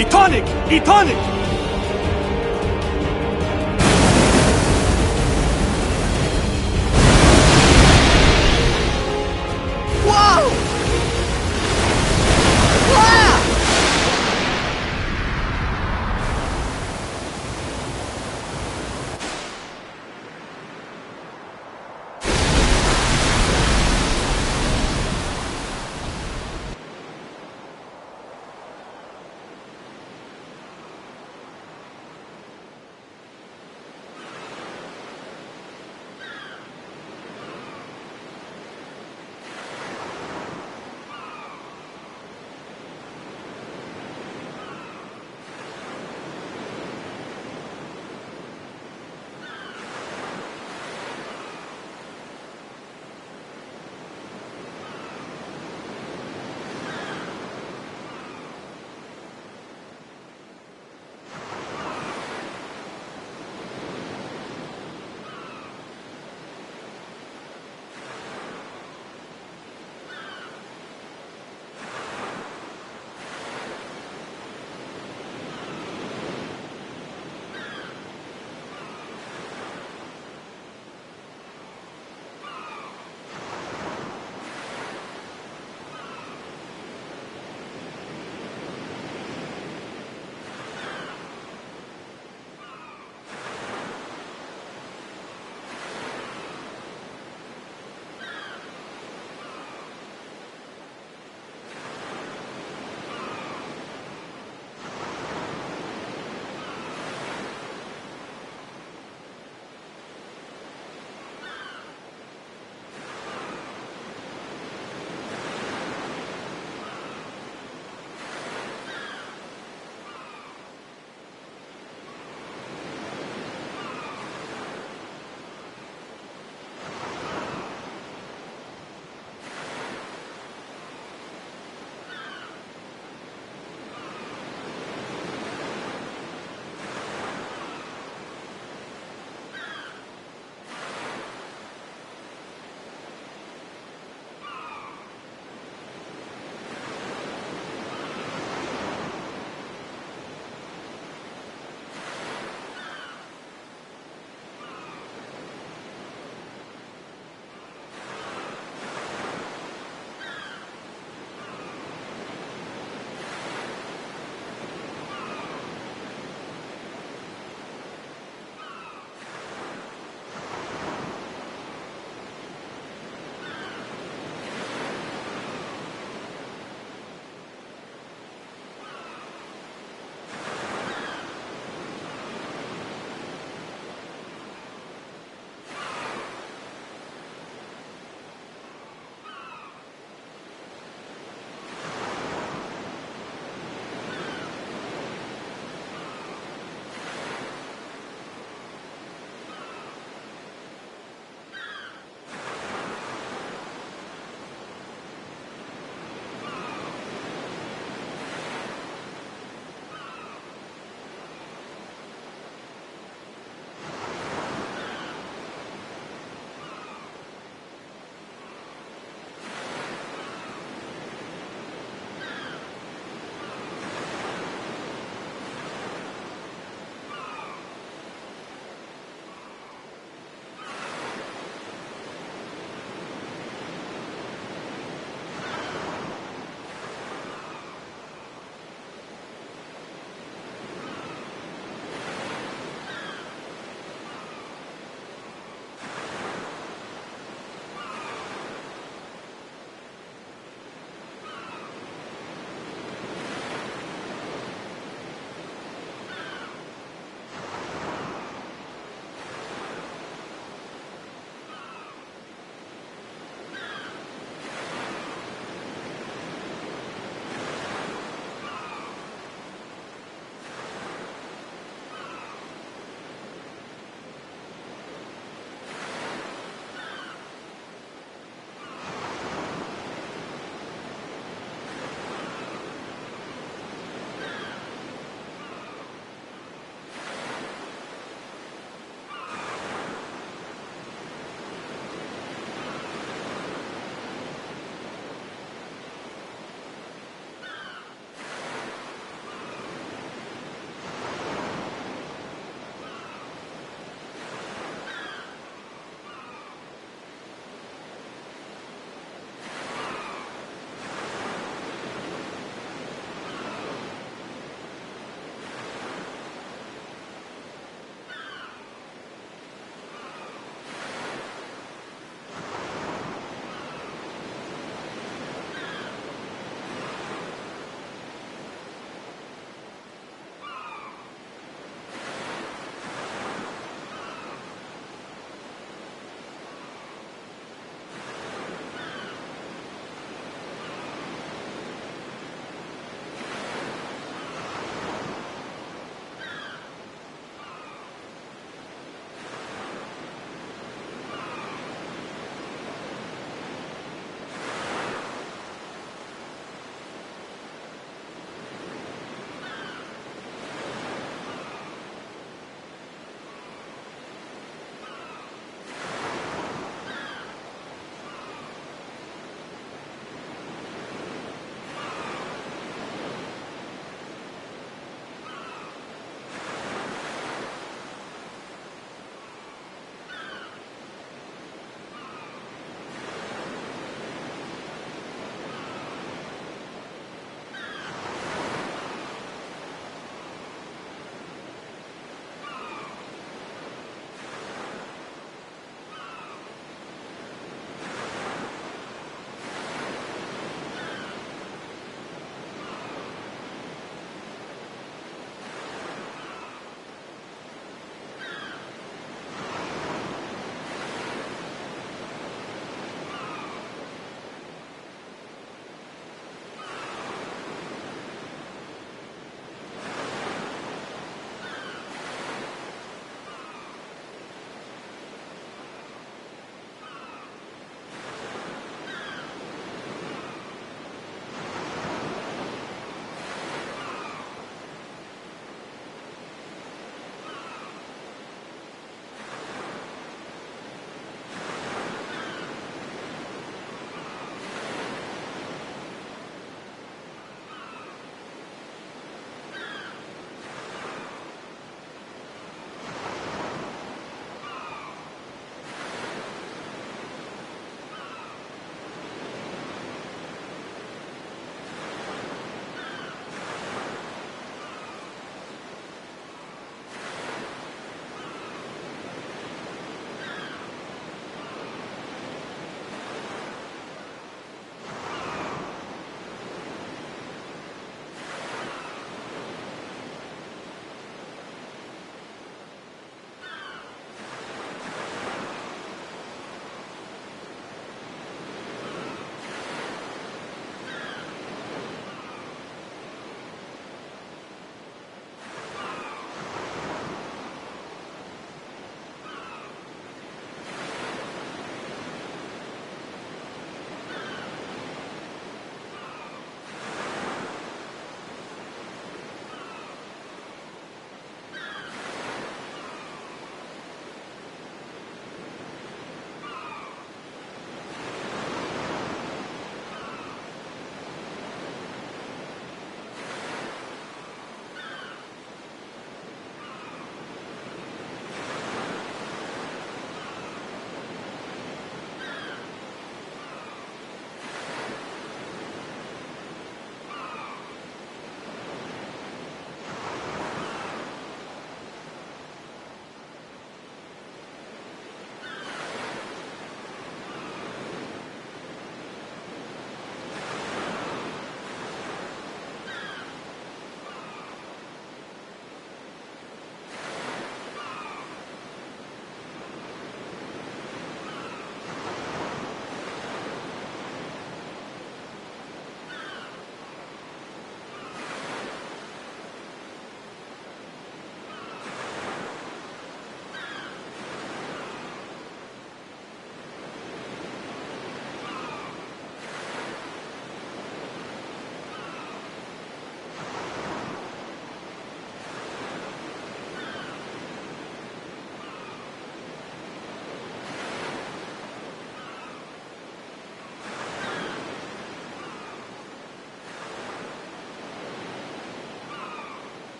Etonic! Etonic! Whoa! Ah!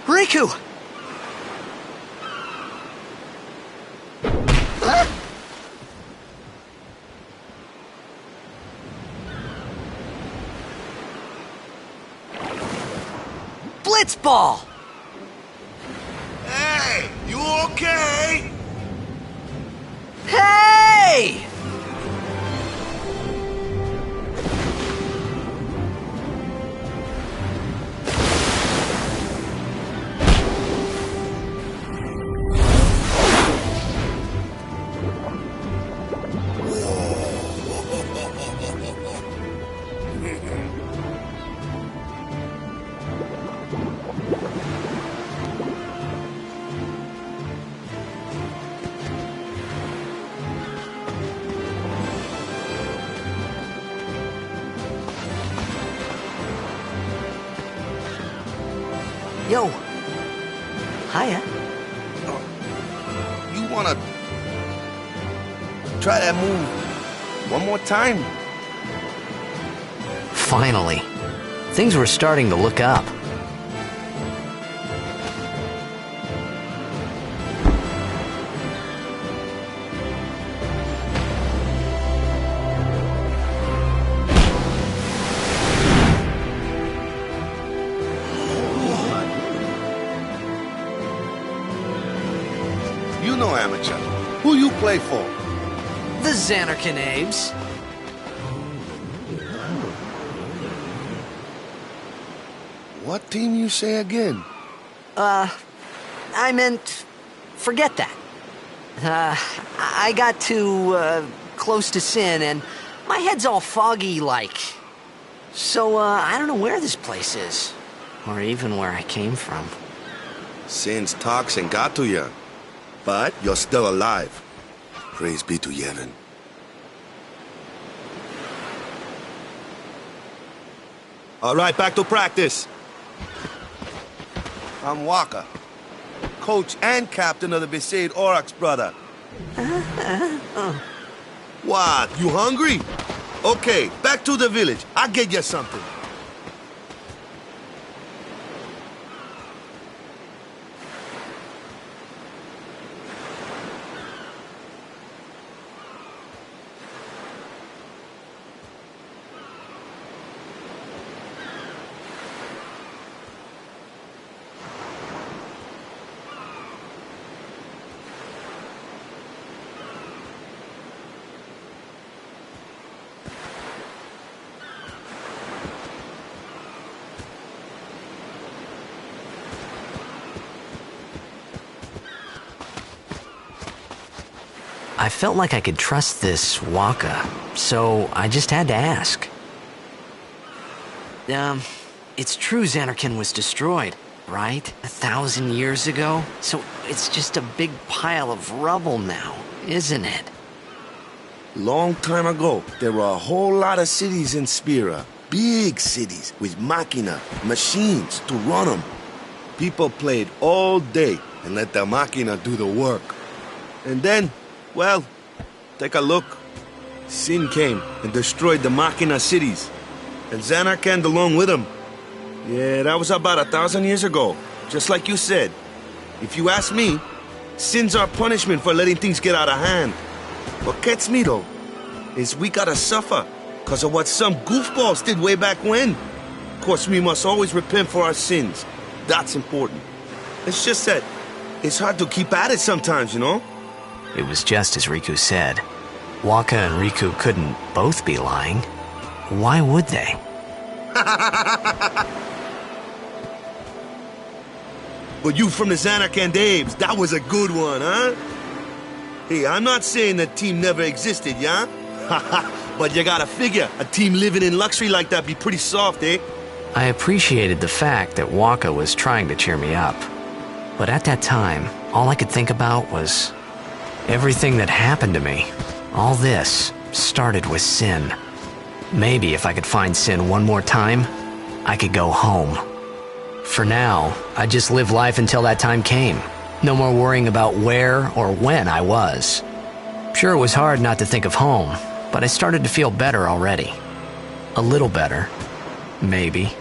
Riku! Blitzball! Hey, you okay? Hey! Yo. Hiya. You wanna try that move one more time? Finally. Things were starting to look up. You know, amateur. Who you play for? The Xanarkin Abes. What team you say again? I meant, forget that. I got too, close to Sin, and my head's all foggy like. So, I don't know where this place is. Or even where I came from. Sin's toxin got to you. But you're still alive. Praise be to Yevon. All right, back to practice. I'm Wakka, coach and captain of the Besaid Aurochs, brother. What, you hungry? Okay, back to the village. I'll get you something. I felt like I could trust this Wakka, so I just had to ask. It's true Xanarkin was destroyed, right? 1,000 years ago? So it's just a big pile of rubble now, isn't it? Long time ago, there were a whole lot of cities in Spira. Big cities with machina, machines to run them. People played all day and let the machina do the work. And then, well, take a look. Sin came and destroyed the machina cities. And Xanarkand along with him. Yeah, that was about 1,000 years ago. Just like you said. If you ask me, Sin's our punishment for letting things get out of hand. What gets me, though, is we gotta suffer because of what some goofballs did way back when. Of course, we must always repent for our sins. That's important. It's just that it's hard to keep at it sometimes, you know? It was just as Riku said. Wakka and Riku couldn't both be lying. Why would they? But you from the Xanarkand Abes, that was a good one, huh? Hey, I'm not saying that team never existed, yeah? But you gotta figure, a team living in luxury like that be pretty soft, eh? I appreciated the fact that Wakka was trying to cheer me up. But at that time, all I could think about was everything that happened to me. All this started with Sin. Maybe if I could find Sin one more time, I could go home. For now, I just live life until that time came. No more worrying about where or when I was. Sure, it was hard not to think of home, but I started to feel better already. A little better. Maybe.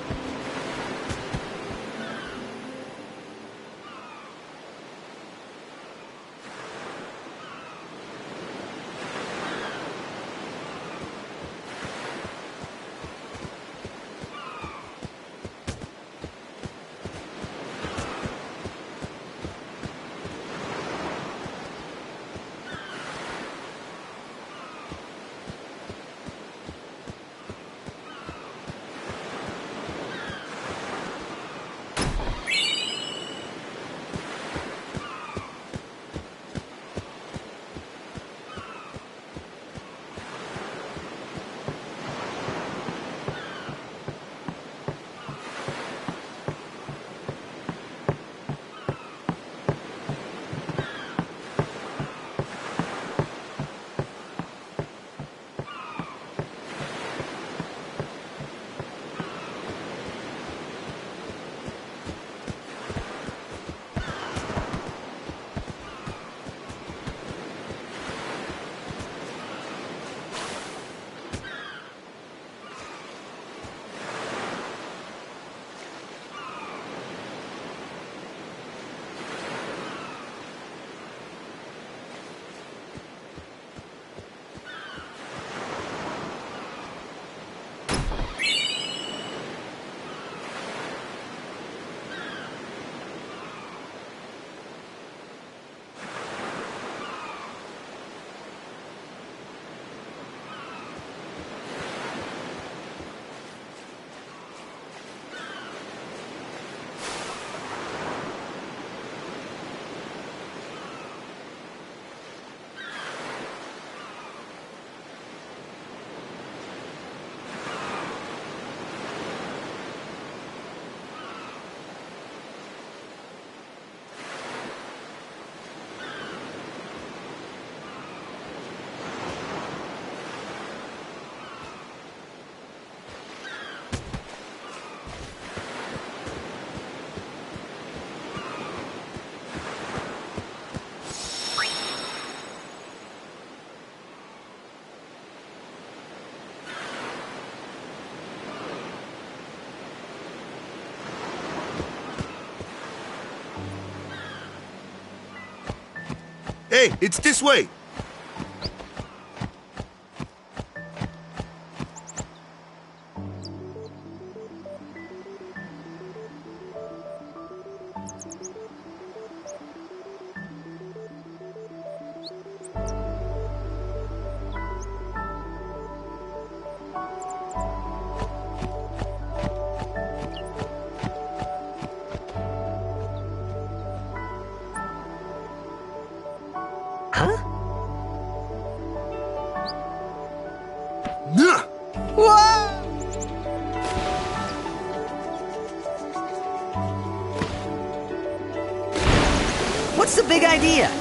Hey, it's this way! Huh? Nah! Whoa! What's the big idea?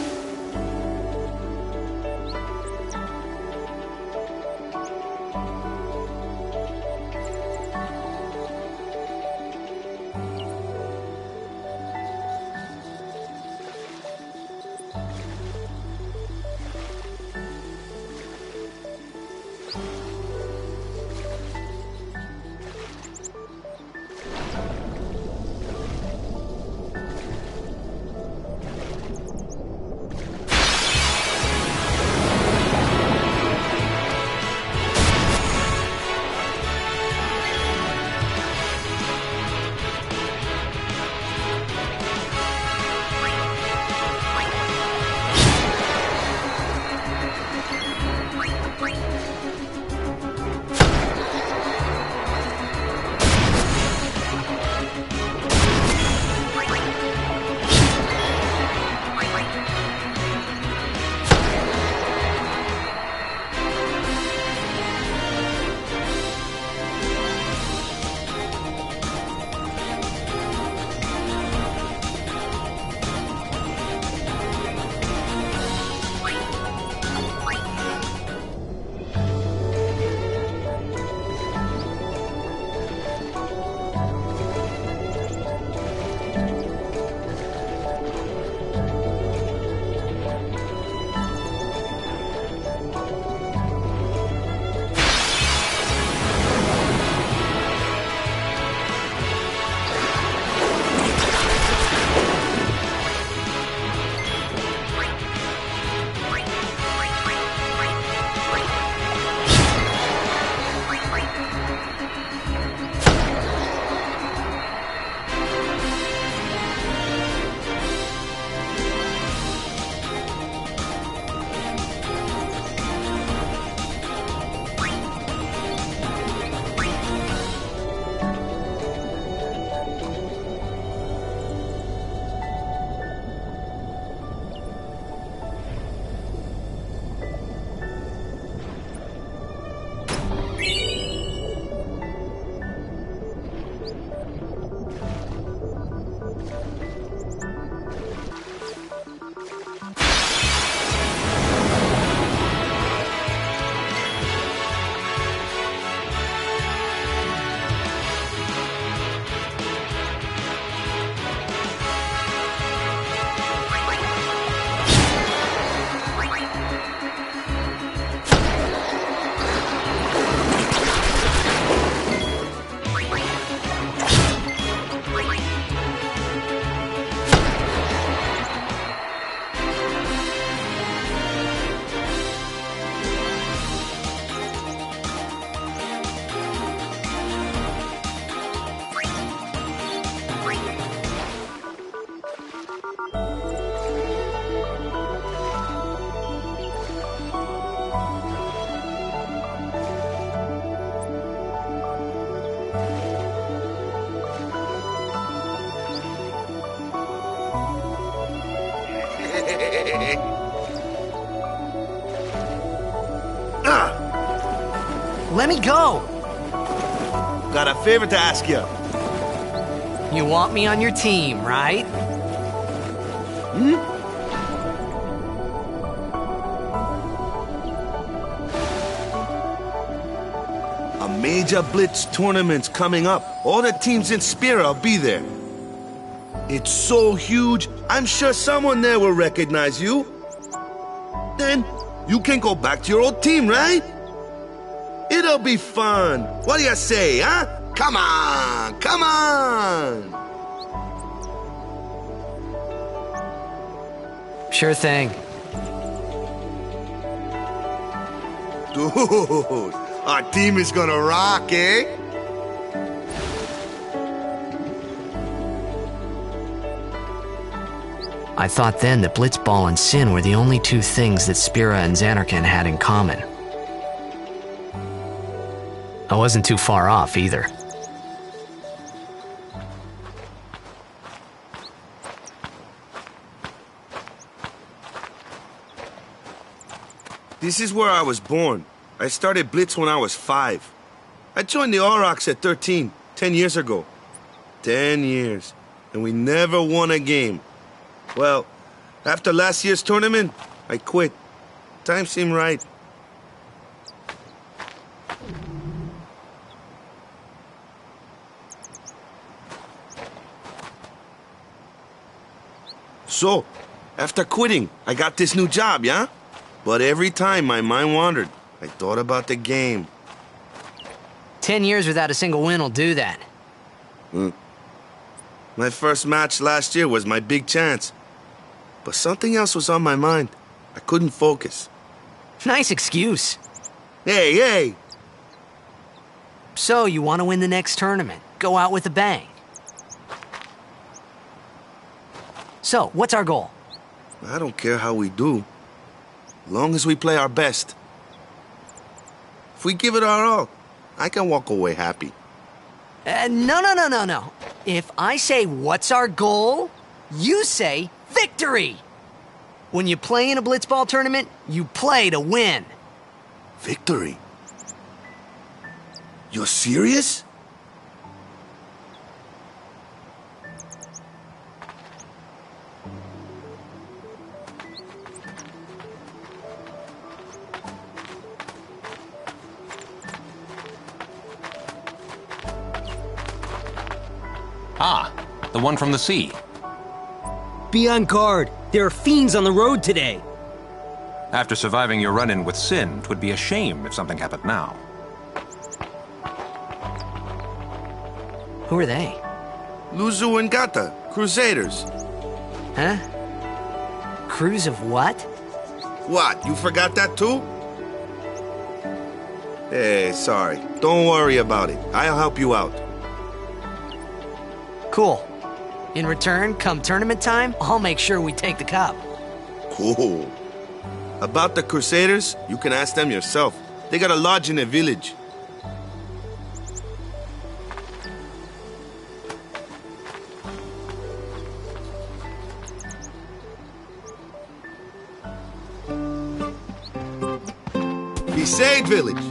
Let me go! Got a favor to ask you. You want me on your team, right? A major Blitz tournament's coming up. All the teams in Spira will be there. It's so huge, I'm sure someone there will recognize you. Then you can go back to your old team, right? It'll be fun. What do you say, huh? Come on, come on! Sure thing. Dude, our team is gonna rock, eh? I thought then that Blitzball and Sin were the only two things that Spira and Zanarkand had in common. I wasn't too far off either. This is where I was born. I started Blitz when I was 5. I joined the Aurochs at 13, 10 years ago. 10 years, and we never won a game. Well, after last year's tournament, I quit. Time seemed right. So, after quitting, I got this new job, yeah? But every time my mind wandered, I thought about the game. 10 years without a single win will do that. My first match last year was my big chance. But something else was on my mind. I couldn't focus. Nice excuse. Hey, hey! So, you want to win the next tournament? Go out with a bang. So, what's our goal? I don't care how we do. Long as we play our best. If we give it our all, I can walk away happy. No. If I say, what's our goal? You say, victory! When you play in a Blitzball tournament, you play to win. Victory? You're serious? Ah, the one from the sea. Be on guard. There are fiends on the road today. After surviving your run-in with Sin, 'twould be a shame if something happened now. Who are they? Luzu and Gata, Crusaders. Huh? Crews of what? What, you forgot that too? Hey, sorry. Don't worry about it. I'll help you out. Cool. In return, come tournament time, I'll make sure we take the cup. Cool. About the Crusaders, you can ask them yourself. They got a lodge in a village. Besaid village.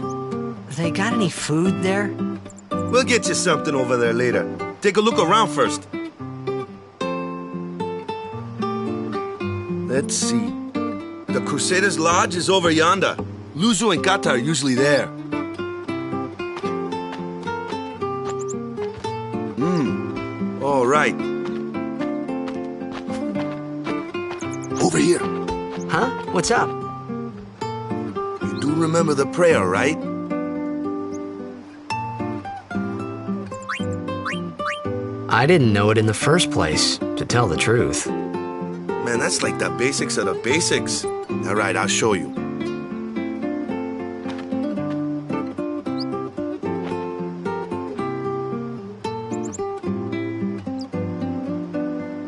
They got any food there? We'll get you something over there later. Take a look around first. Let's see. The Crusaders' Lodge is over yonder. Luzu and Gata are usually there. All right. Over here. Huh? What's up? You do remember the prayer, right? I didn't know it in the first place, to tell the truth. Man, that's like the basics of the basics. All right, I'll show you.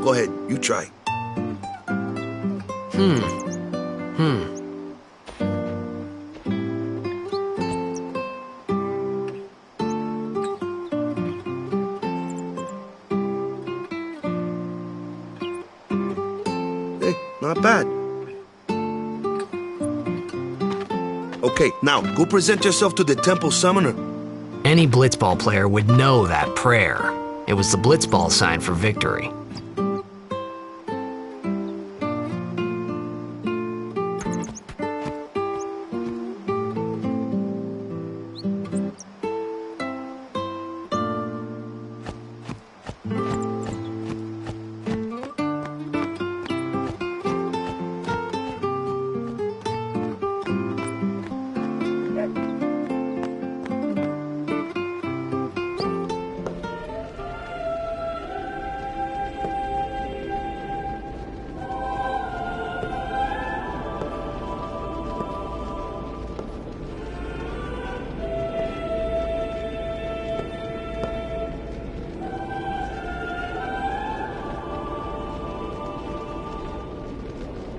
Go ahead, you try. Hey, not bad. Okay, now, go present yourself to the temple summoner. Any blitzball player would know that prayer. It was the blitzball sign for victory.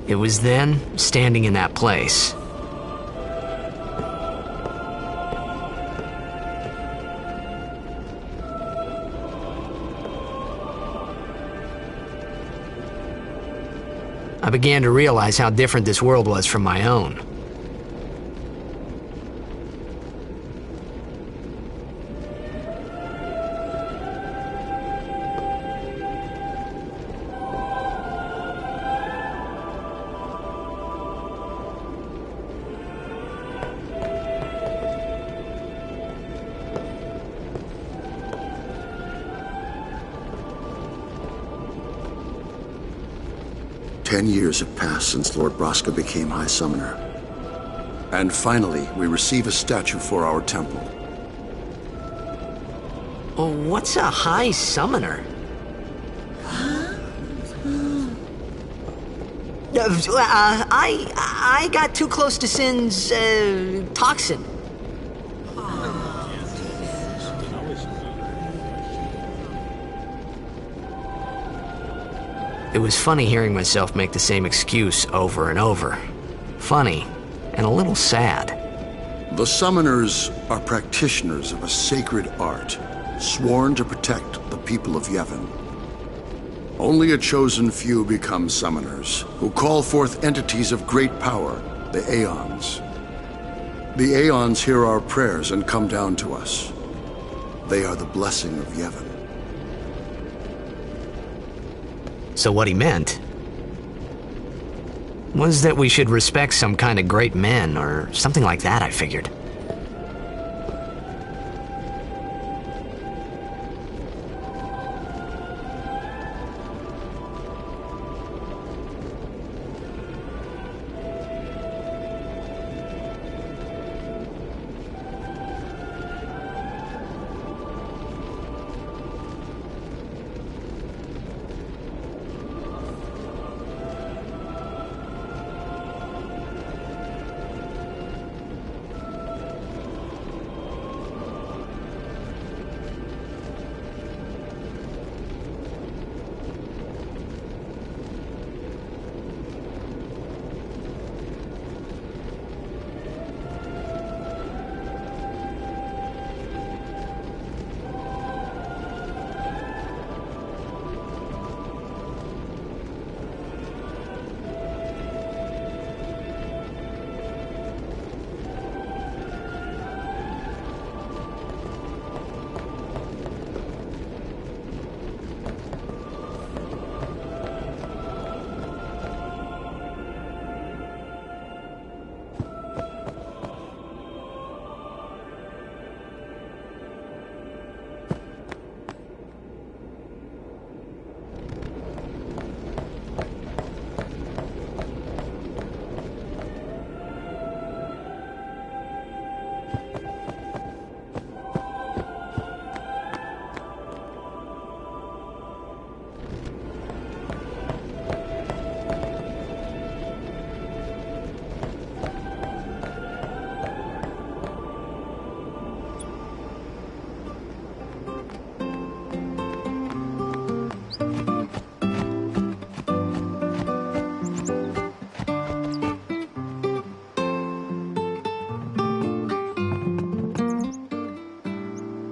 It was then, standing in that place, I began to realize how different this world was from my own. Ten years have passed since Lord Braska became High Summoner. And finally, we receive a statue for our temple. Oh, what's a High Summoner? I got too close to Sin's, toxin. It was funny hearing myself make the same excuse over and over. Funny, and a little sad. The Summoners are practitioners of a sacred art, sworn to protect the people of Yevon. Only a chosen few become Summoners, who call forth entities of great power, the Aeons. The Aeons hear our prayers and come down to us. They are the blessing of Yevon. So what he meant was that we should respect some kind of great men, or something like that, I figured.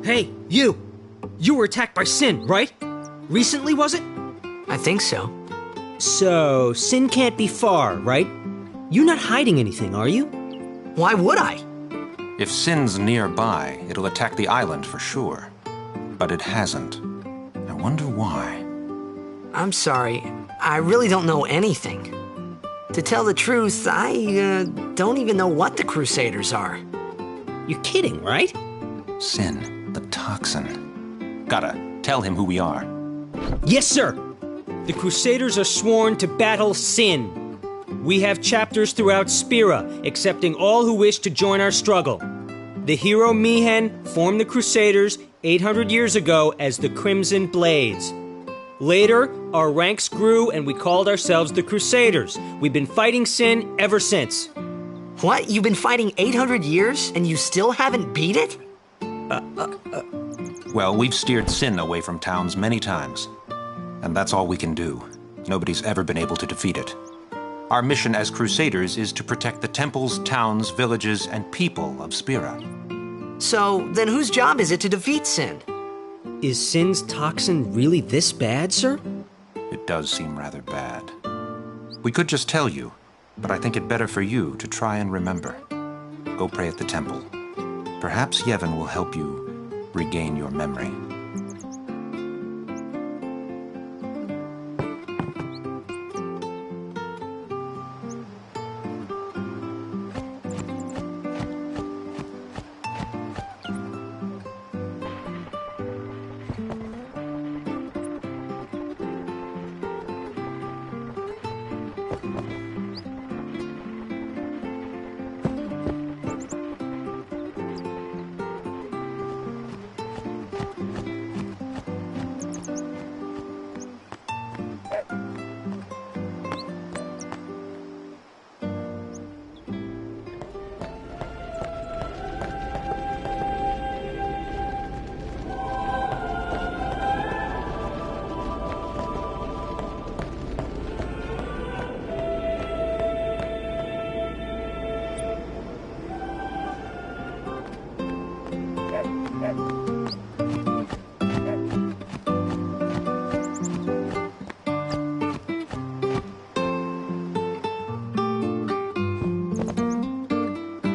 Hey, you! You were attacked by Sin, right? Recently, was it? I think so. So, Sin can't be far, right? You're not hiding anything, are you? Why would I? If Sin's nearby, it'll attack the island for sure. But it hasn't. I wonder why. I'm sorry. I really don't know anything. To tell the truth, I don't even know what the Crusaders are. You're kidding, right? Sin, the toxin. Gotta tell him who we are. Yes, sir! The Crusaders are sworn to battle Sin. We have chapters throughout Spira, accepting all who wish to join our struggle. The hero Mi'ihen formed the Crusaders 800 years ago as the Crimson Blades. Later, our ranks grew and we called ourselves the Crusaders. We've been fighting Sin ever since. What? You've been fighting 800 years and you still haven't beat it? Well, we've steered Sin away from towns many times. And that's all we can do. Nobody's ever been able to defeat it. Our mission as Crusaders is to protect the temples, towns, villages, and people of Spira. So, then whose job is it to defeat Sin? Is Sin's toxin really this bad, sir? It does seem rather bad. We could just tell you, but I think it better for you to try and remember. Go pray at the temple. Perhaps Yevon will help you regain your memory.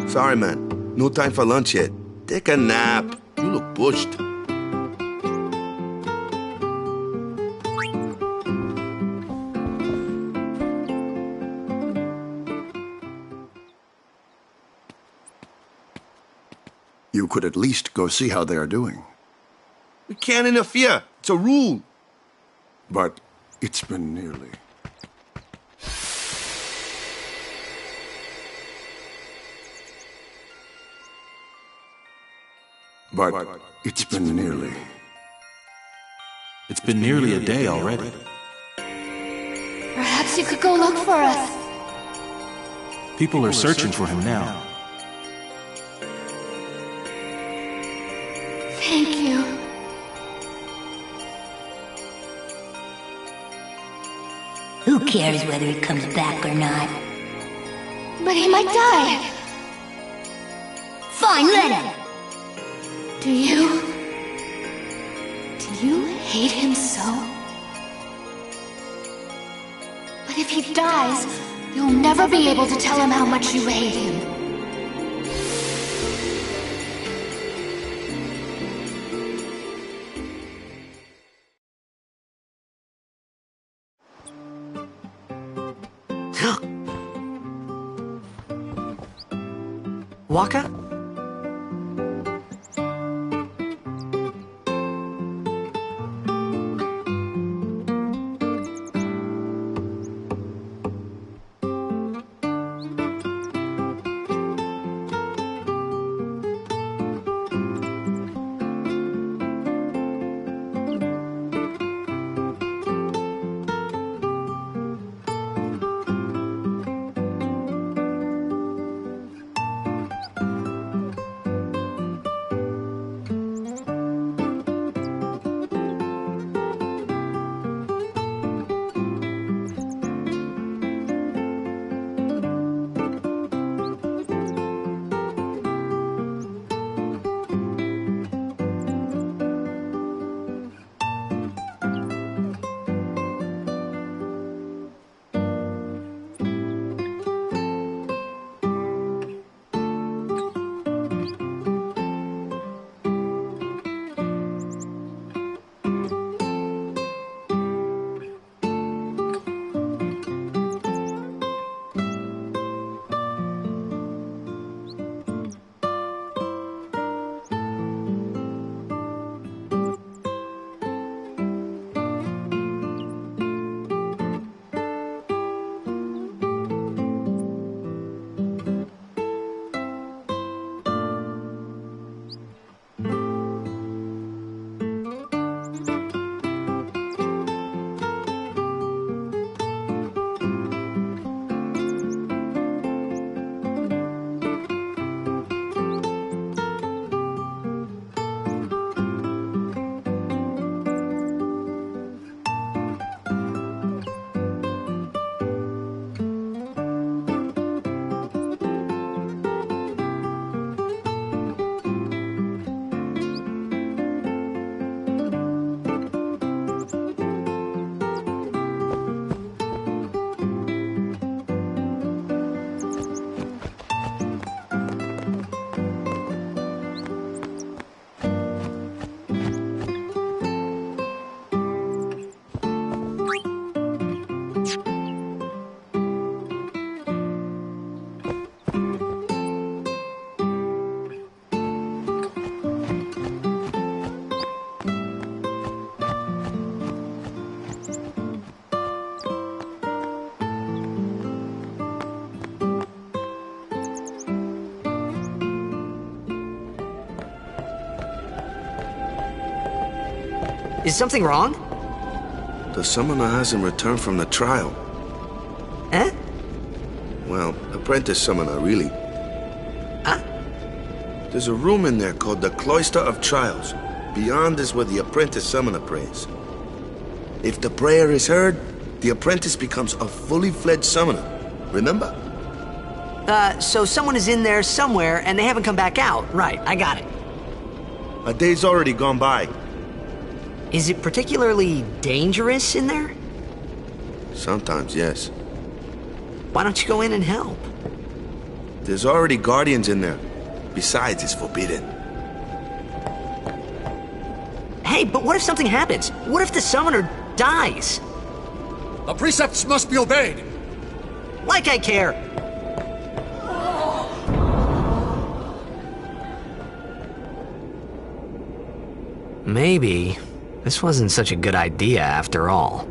Sorry, man. No time for lunch yet. Take a nap. You look pushed. You could at least go see how they are doing. We can't interfere. It's a rule. But it's been nearly. But it's been nearly. It's been nearly a day already. Perhaps you could go look for us. People are searching for him now. Thank you. Who cares whether he comes back or not? But he might die. Fine, let him. Do you hate him so? But if he dies, you'll never be able to tell him how much you hate him. Wakka? Is something wrong? The summoner hasn't returned from the trial. Eh? Well, apprentice summoner, really. Huh? There's a room in there called the Cloister of Trials. Beyond is where the apprentice summoner prays. If the prayer is heard, the apprentice becomes a fully fledged summoner. Remember? So someone is in there somewhere and they haven't come back out. Right, I got it. A day's already gone by. Is it particularly dangerous in there? Sometimes, yes. Why don't you go in and help? There's already guardians in there. Besides, it's forbidden. Hey, but what if something happens? What if the summoner dies? The precepts must be obeyed. Like I care. Maybe this wasn't such a good idea after all.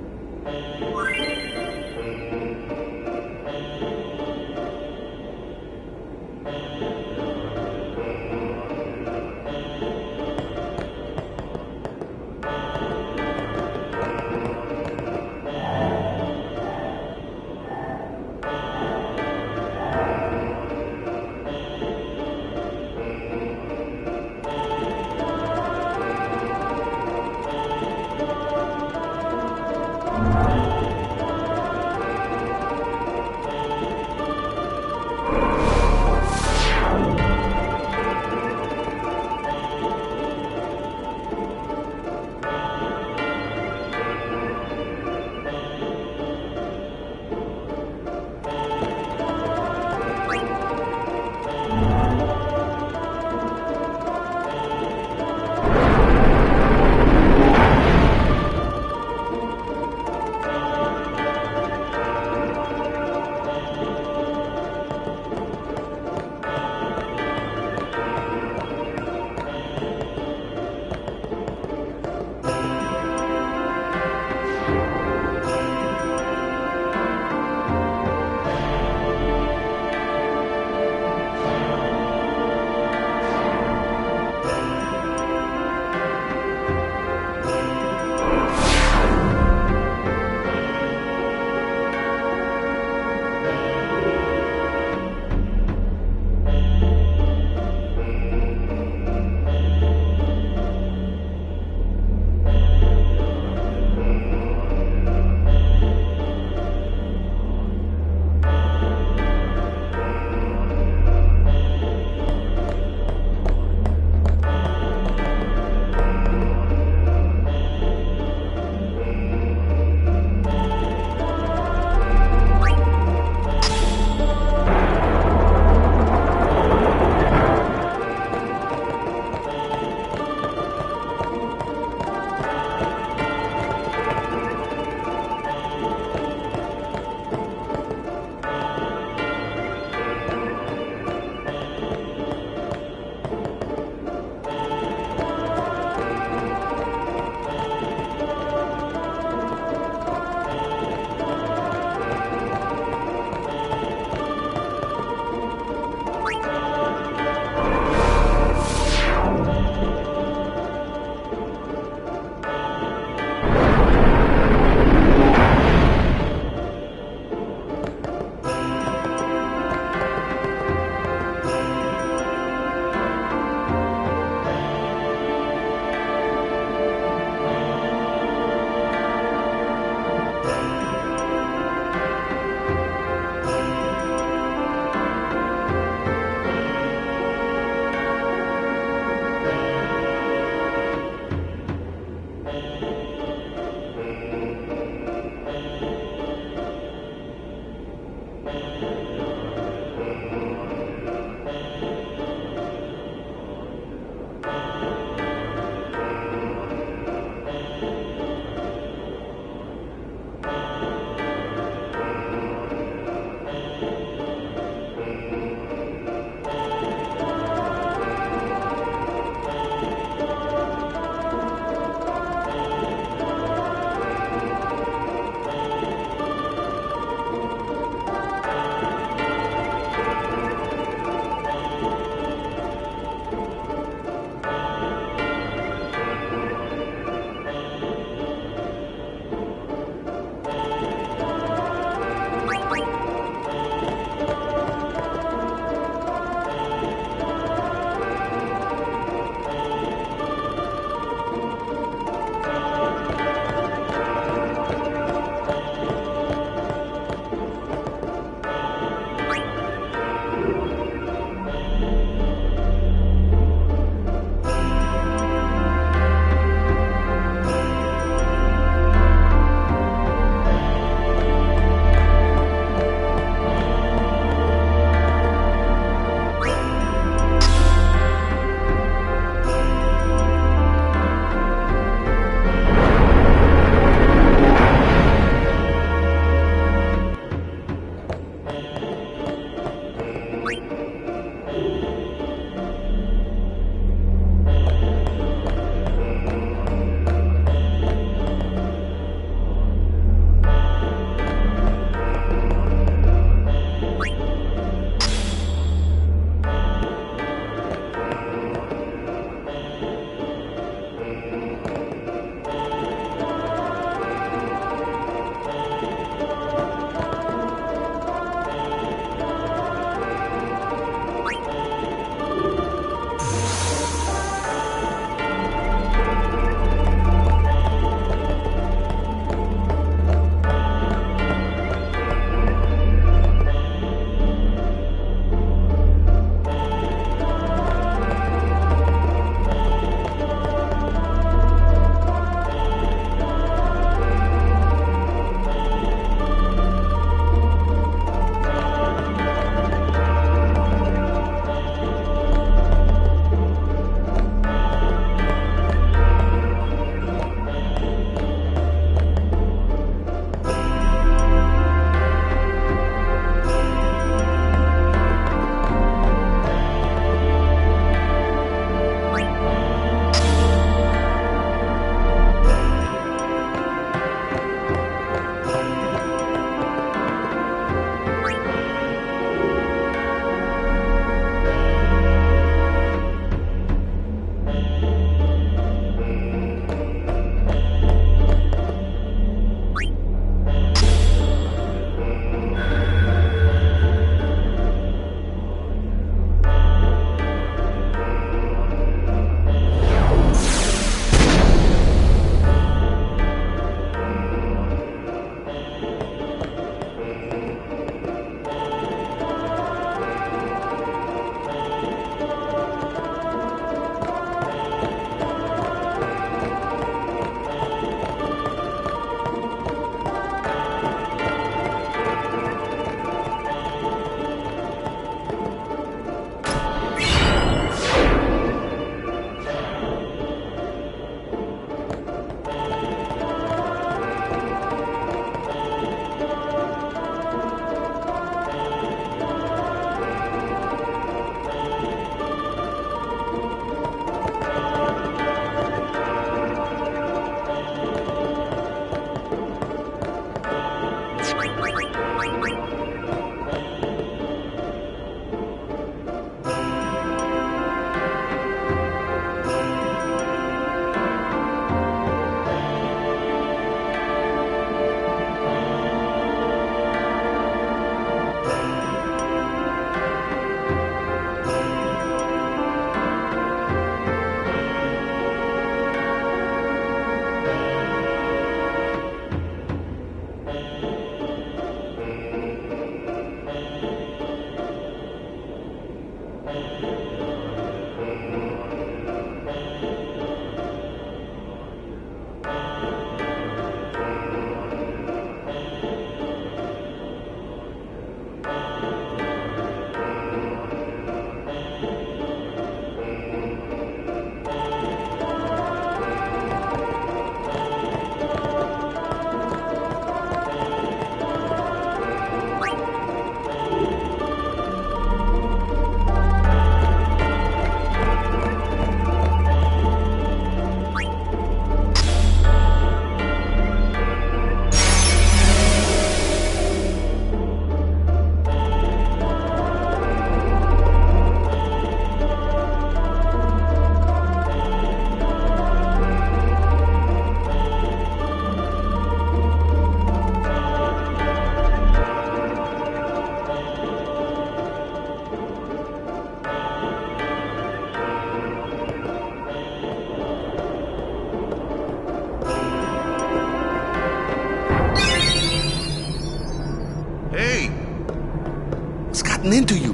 gotten into you.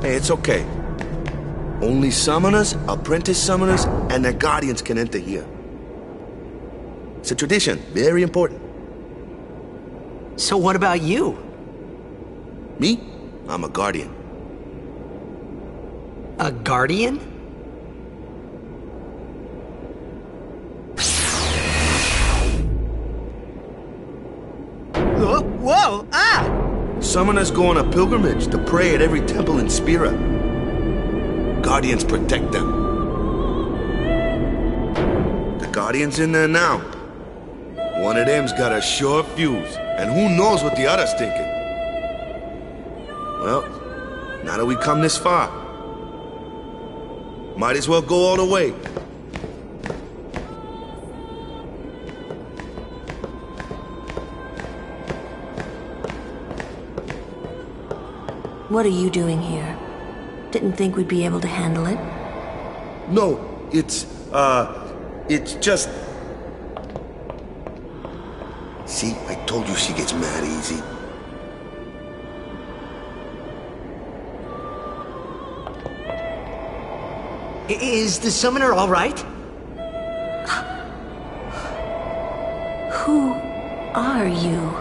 Hey, it's okay. Only summoners, apprentice summoners, and their guardians can enter here. It's a tradition, very important. So what about you? Me? I'm a guardian. A guardian? Whoa! Ah! Summoners go on a pilgrimage to pray at every temple in Spira. Guardians protect them. The Guardian's in there now. One of them's got a short fuse, and who knows what the other's thinking. Well, now that we come this far, might as well go all the way. What are you doing here? Didn't think we'd be able to handle it? No, it's just... See, I told you she gets mad easy. Is the summoner all right? Who are you?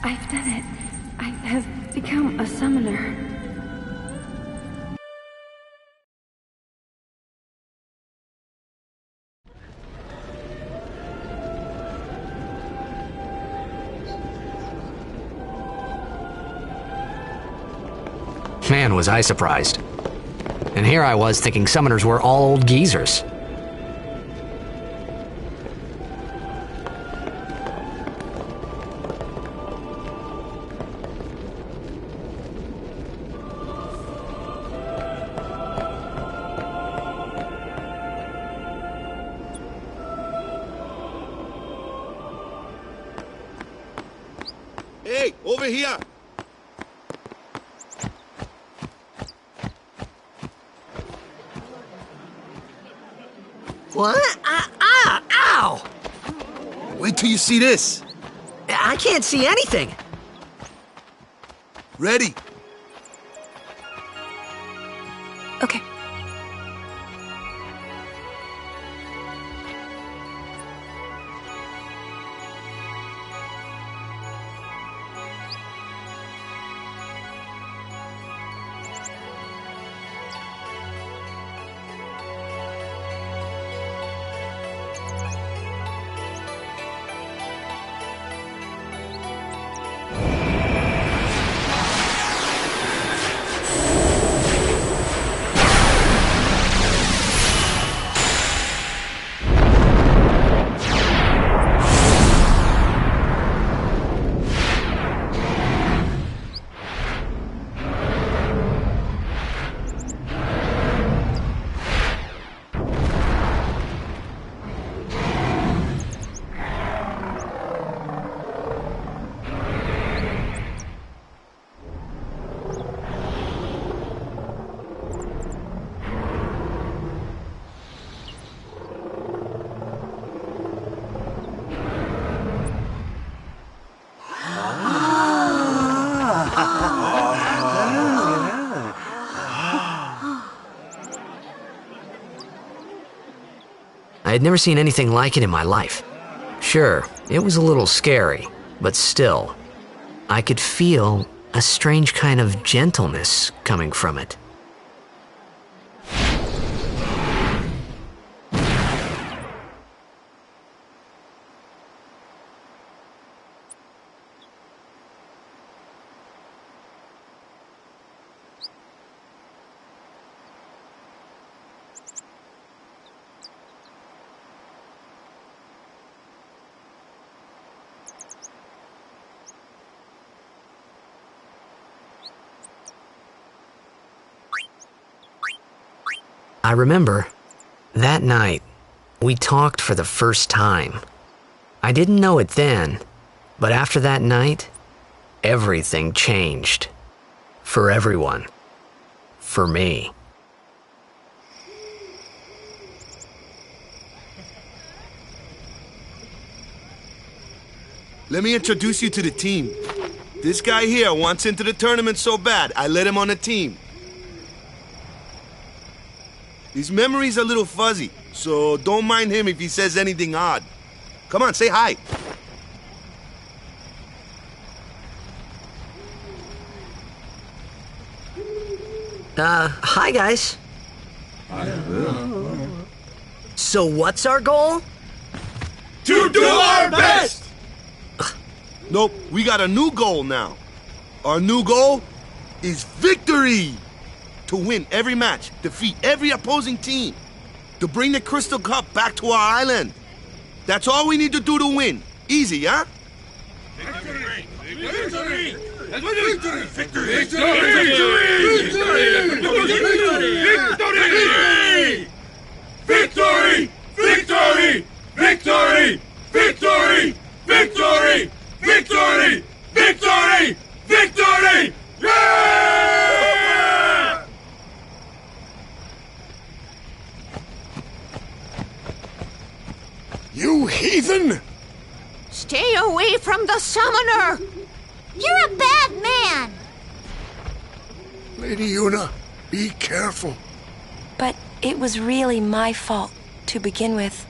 I've done it. I have become a summoner. Man, was I surprised. And here I was thinking summoners were all old geezers. Hey, over here! What? Ow! Wait till you see this. I can't see anything. Ready? Okay. I had never seen anything like it in my life. Sure, it was a little scary, but still, I could feel a strange kind of gentleness coming from it. I remember, that night, we talked for the first time. I didn't know it then, but after that night, everything changed. For everyone. For me. Let me introduce you to the team. This guy here wants into the tournament so bad, I let him on the team. His memory's a little fuzzy, so don't mind him if he says anything odd. Come on, say hi. Hi guys. So what's our goal? To do our best! Nope, we got a new goal now. Our new goal is victory! To win every match, defeat every opposing team, to bring the Crystal Cup back to our island. That's all we need to do to win. Easy, huh? Victory! Victory! Victory! Victory! Victory! Victory! Victory! Victory! Victory! Victory! Victory! Victory! Yeah! You heathen! Stay away from the summoner! You're a bad man! Lady Yuna, be careful. But it was really my fault to begin with.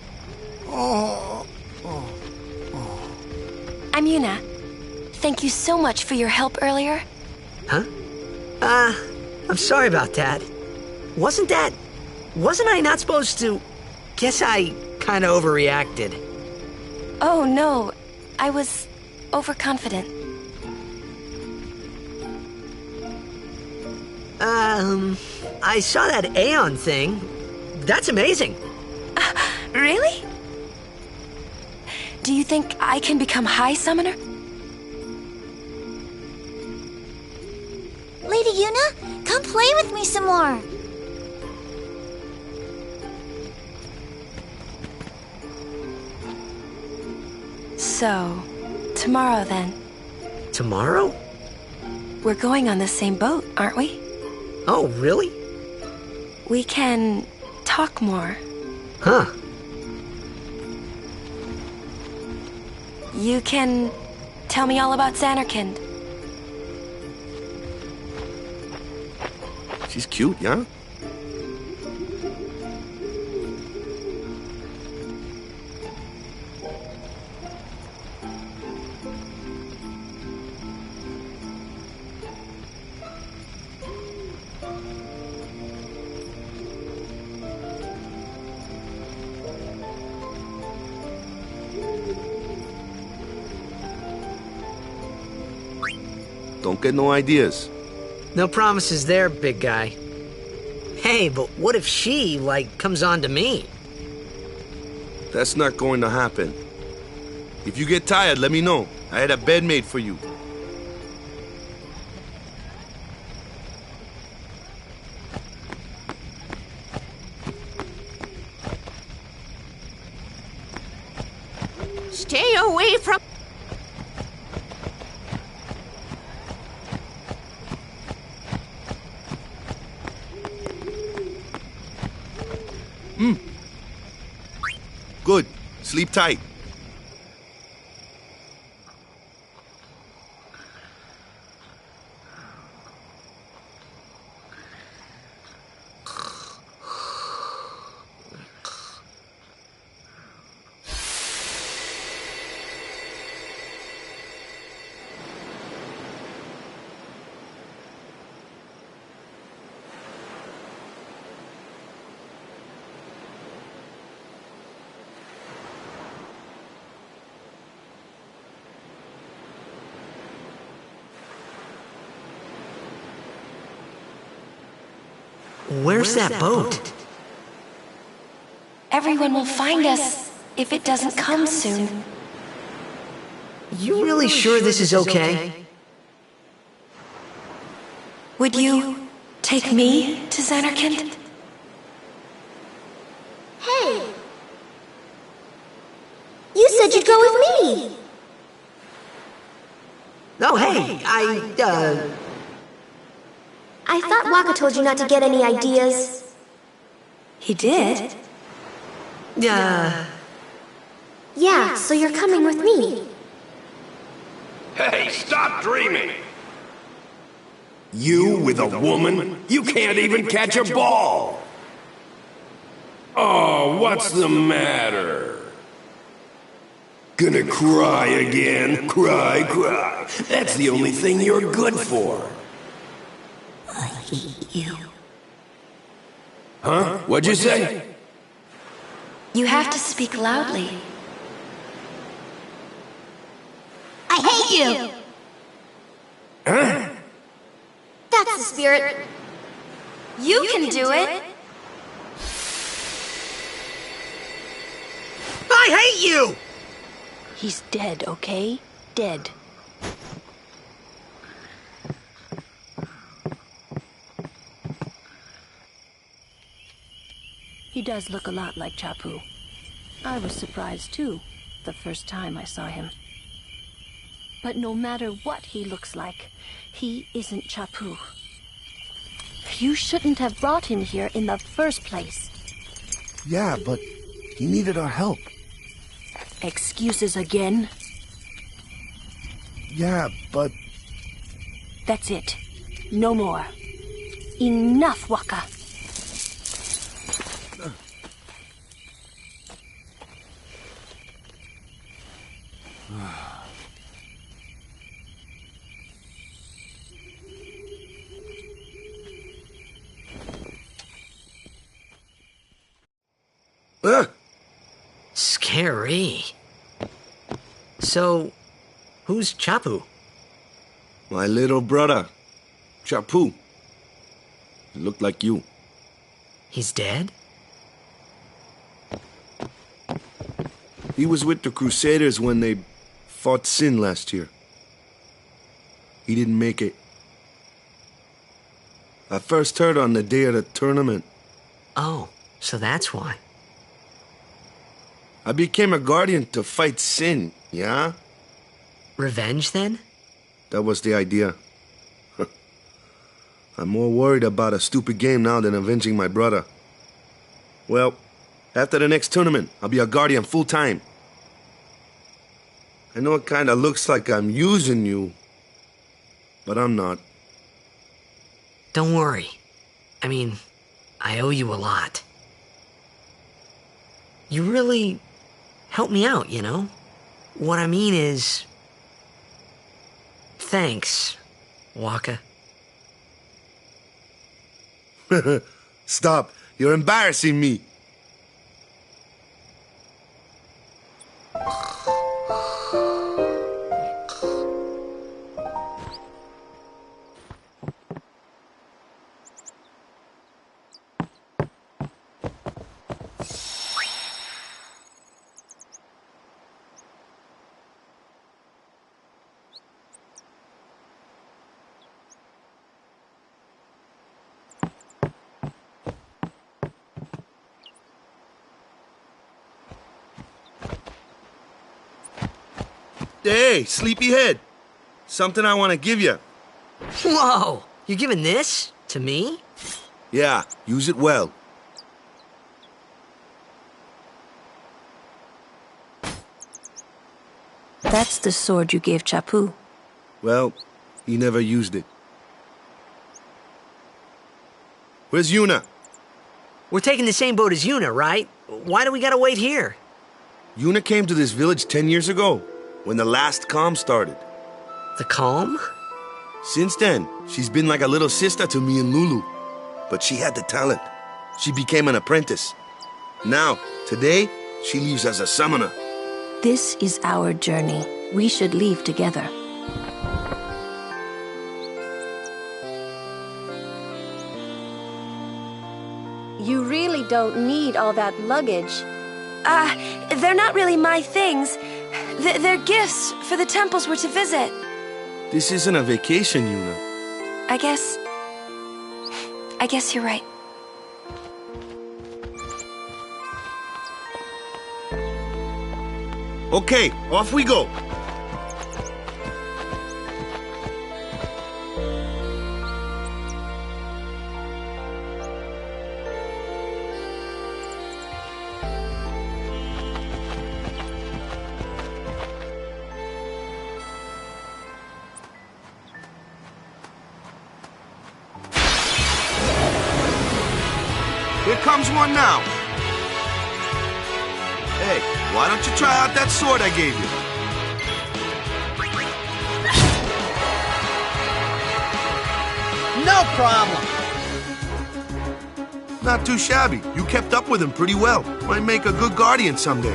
I'm Yuna. Thank you so much for your help earlier. Huh? I'm sorry about that. Wasn't I not supposed to... Guess I kinda overreacted. Oh no, I was overconfident. I saw that Aeon thing. That's amazing. Really? Do you think I can become High Summoner? Lady Yuna, come play with me some more. So, tomorrow then. Tomorrow? We're going on the same boat, aren't we? Oh, really? We can talk more. Huh. You can tell me all about Zanarkand. She's cute, yeah? Don't get no ideas. No promises there, big guy. Hey, but what if she, comes on to me? That's not going to happen. If you get tired, let me know. I had a bed made for you. Stay away from... Good. Sleep tight. Where's that boat? Everyone will find us if it doesn't come soon. You really sure this is okay? Would you take me to Zanarkand? Hey! You said you'd go with me! Oh, hey, I thought Waka told you not to get any ideas. He did? Yeah, so you're coming with me. Hey, stop dreaming! You with a woman? You can't even catch a ball! Oh, what's the matter? Gonna cry again? Cry, cry. That's the only thing you're good for. I hate you. Huh? What'd you say? You have to speak loudly. I hate you! Huh? That's the spirit. You can do it! I hate you! He's dead, okay? Dead. He does look a lot like Chapu. I was surprised too, the first time I saw him. But no matter what he looks like, he isn't Chapu. You shouldn't have brought him here in the first place. Yeah, but he needed our help. Excuses again? Yeah, but... That's it. No more. Enough, Waka. Scary. So, who's Chapu? My little brother, Chapu. He looked like you. He's dead? He was with the Crusaders when they fought Sin last year. He didn't make it. I first heard on the day of the tournament. Oh, so that's why. I became a guardian to fight Sin, yeah? Revenge, then? That was the idea. I'm more worried about a stupid game now than avenging my brother. Well, after the next tournament, I'll be a guardian full-time. I know it kinda looks like I'm using you, but I'm not. Don't worry. I mean, I owe you a lot. You really helped me out, you know? What I mean is... Thanks, Waka. Stop. You're embarrassing me. Hey, sleepyhead. Something I want to give you. Whoa! You're giving this to me? Yeah, use it well. That's the sword you gave Chapu. Well, he never used it. Where's Yuna? We're taking the same boat as Yuna, right? Why do we gotta wait here? Yuna came to this village 10 years ago, when the last calm started. The calm? Since then, she's been like a little sister to me and Lulu. But she had the talent. She became an apprentice. Now, today, she leaves as a summoner. This is our journey. We should leave together. don't need all that luggage. They're not really my things. They're gifts for the temples we're to visit. This isn't a vacation, Yuna. I guess you're right. Okay, off we go. Here comes one now. Hey, why don't you try out that sword I gave you? No problem. Not too shabby. You kept up with him pretty well. Might make a good guardian someday.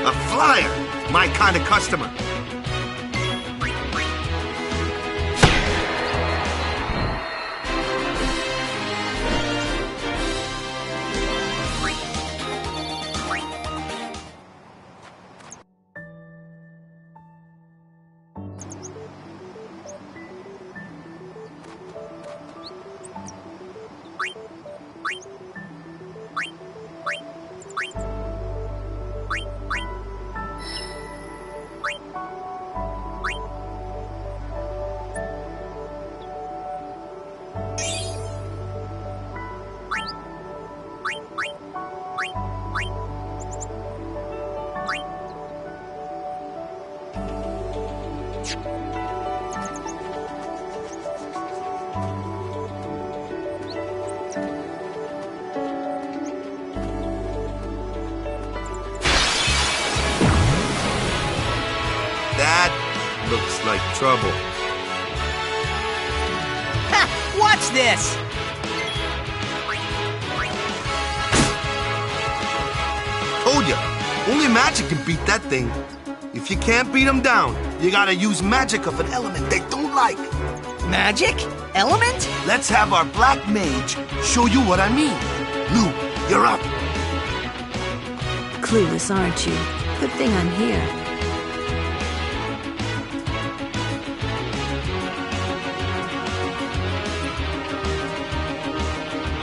A flyer. My kind of customer. That looks like trouble. Ha! Watch this! Told ya, only magic can beat that thing. If you can't beat them down, you gotta use magic of an element they don't like. Magic? Element? Let's have our black mage show you what I mean. Lou, you're up. Clueless, aren't you? Good thing I'm here.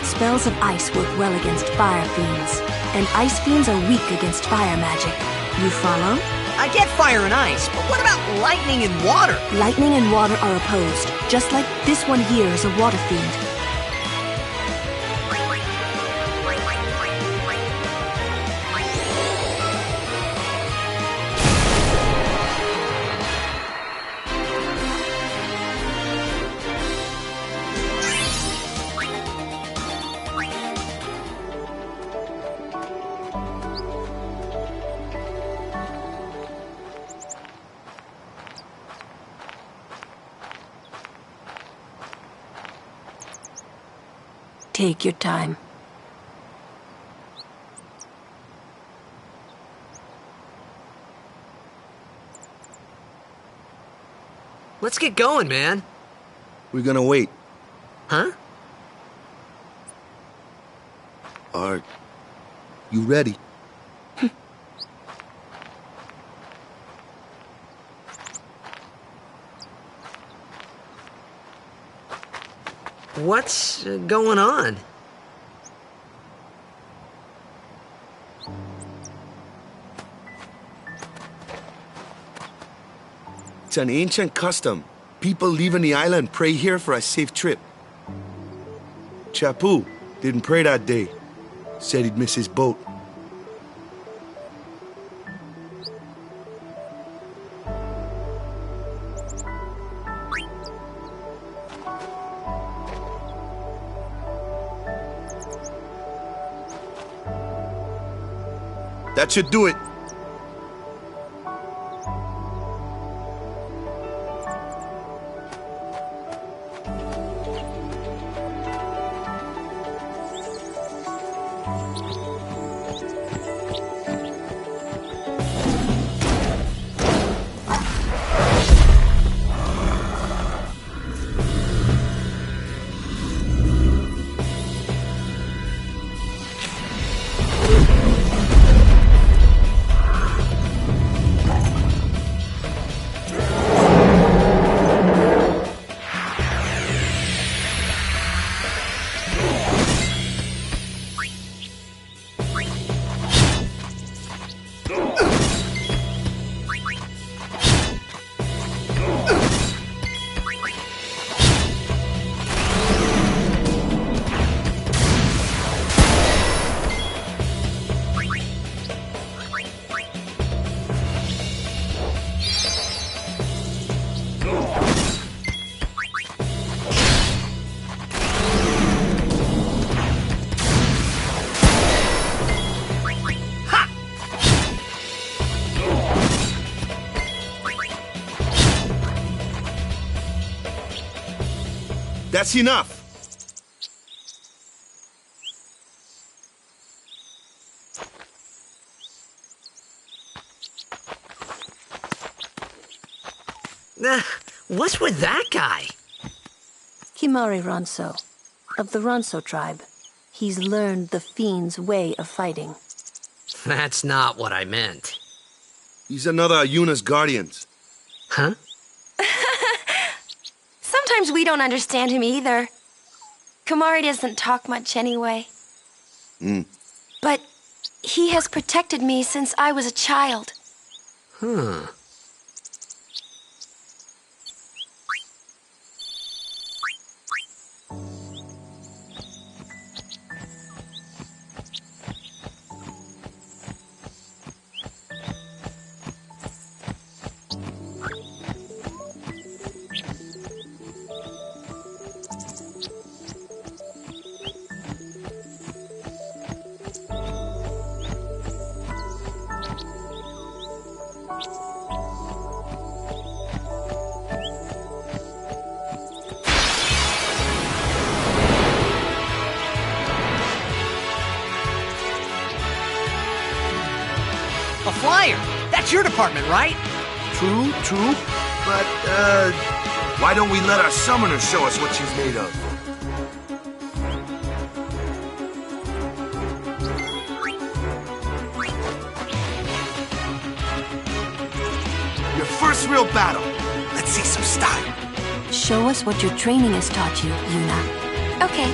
Spells of ice work well against fire fiends, and ice fiends are weak against fire magic. You follow? I get fire and ice, but what about lightning and water? Lightning and water are opposed, just like this one here is a water fiend. Take your time. Let's get going, man. We're gonna wait. Huh? Are you ready? What's going on? It's an ancient custom. People leaving the island pray here for a safe trip. Chappu didn't pray that day. Said he'd miss his boat. That should do it. That's enough. What's with that guy? Kimari Ronso, of the Ronso tribe. He's learned the Fiend's way of fighting. That's not what I meant. He's another Yuna's guardians. Huh? Sometimes we don't understand him either. Kimari doesn't talk much anyway. But he has protected me since I was a child. Huh. A flyer! That's your department, right? True. But, why don't we let our summoner show us what she's made of? Your first real battle. Let's see some style. Show us what your training has taught you, Yuna. Okay.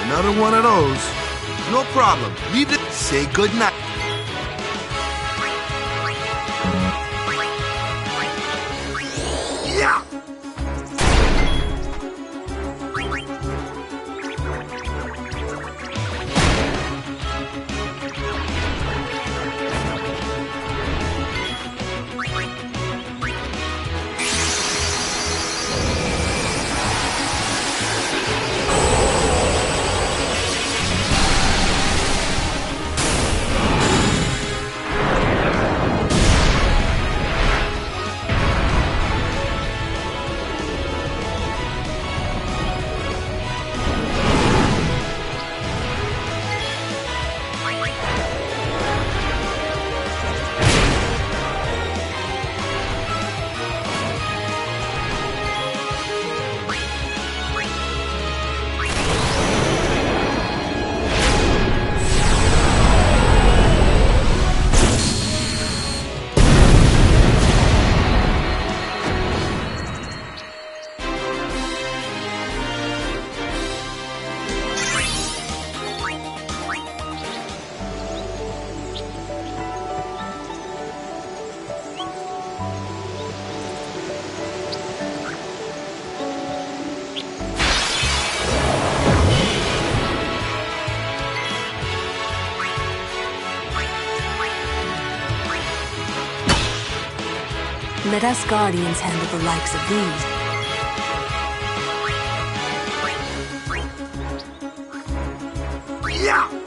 Another one of those. No problem. Leave it. Say goodnight. Yeah! Let us Guardians handle the likes of these. Yeah!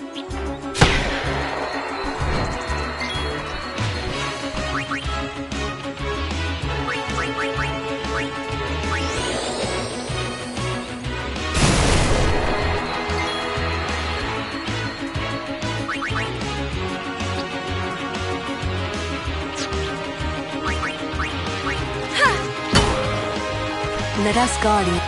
Let us Guardians.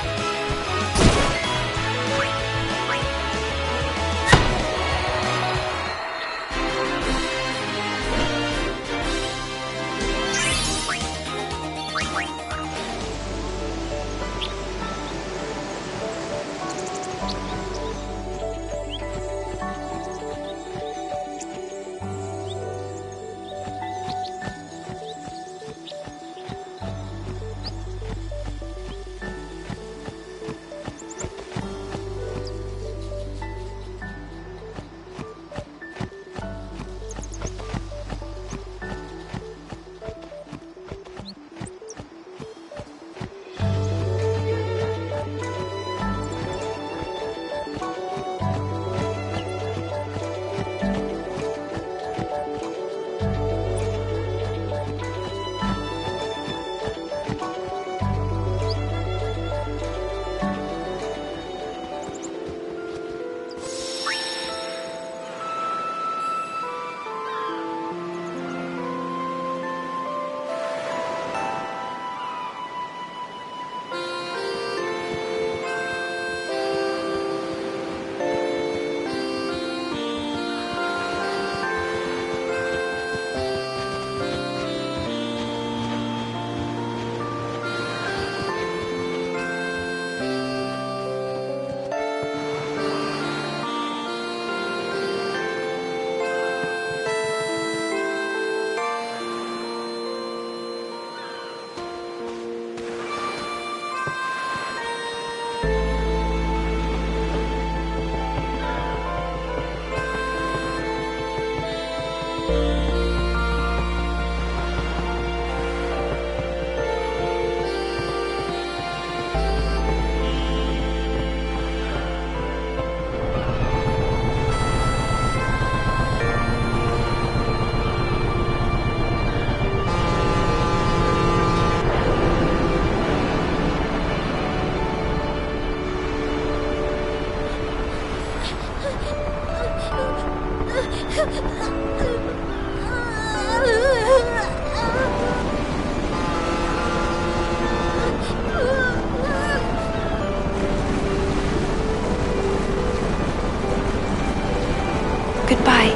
Goodbye.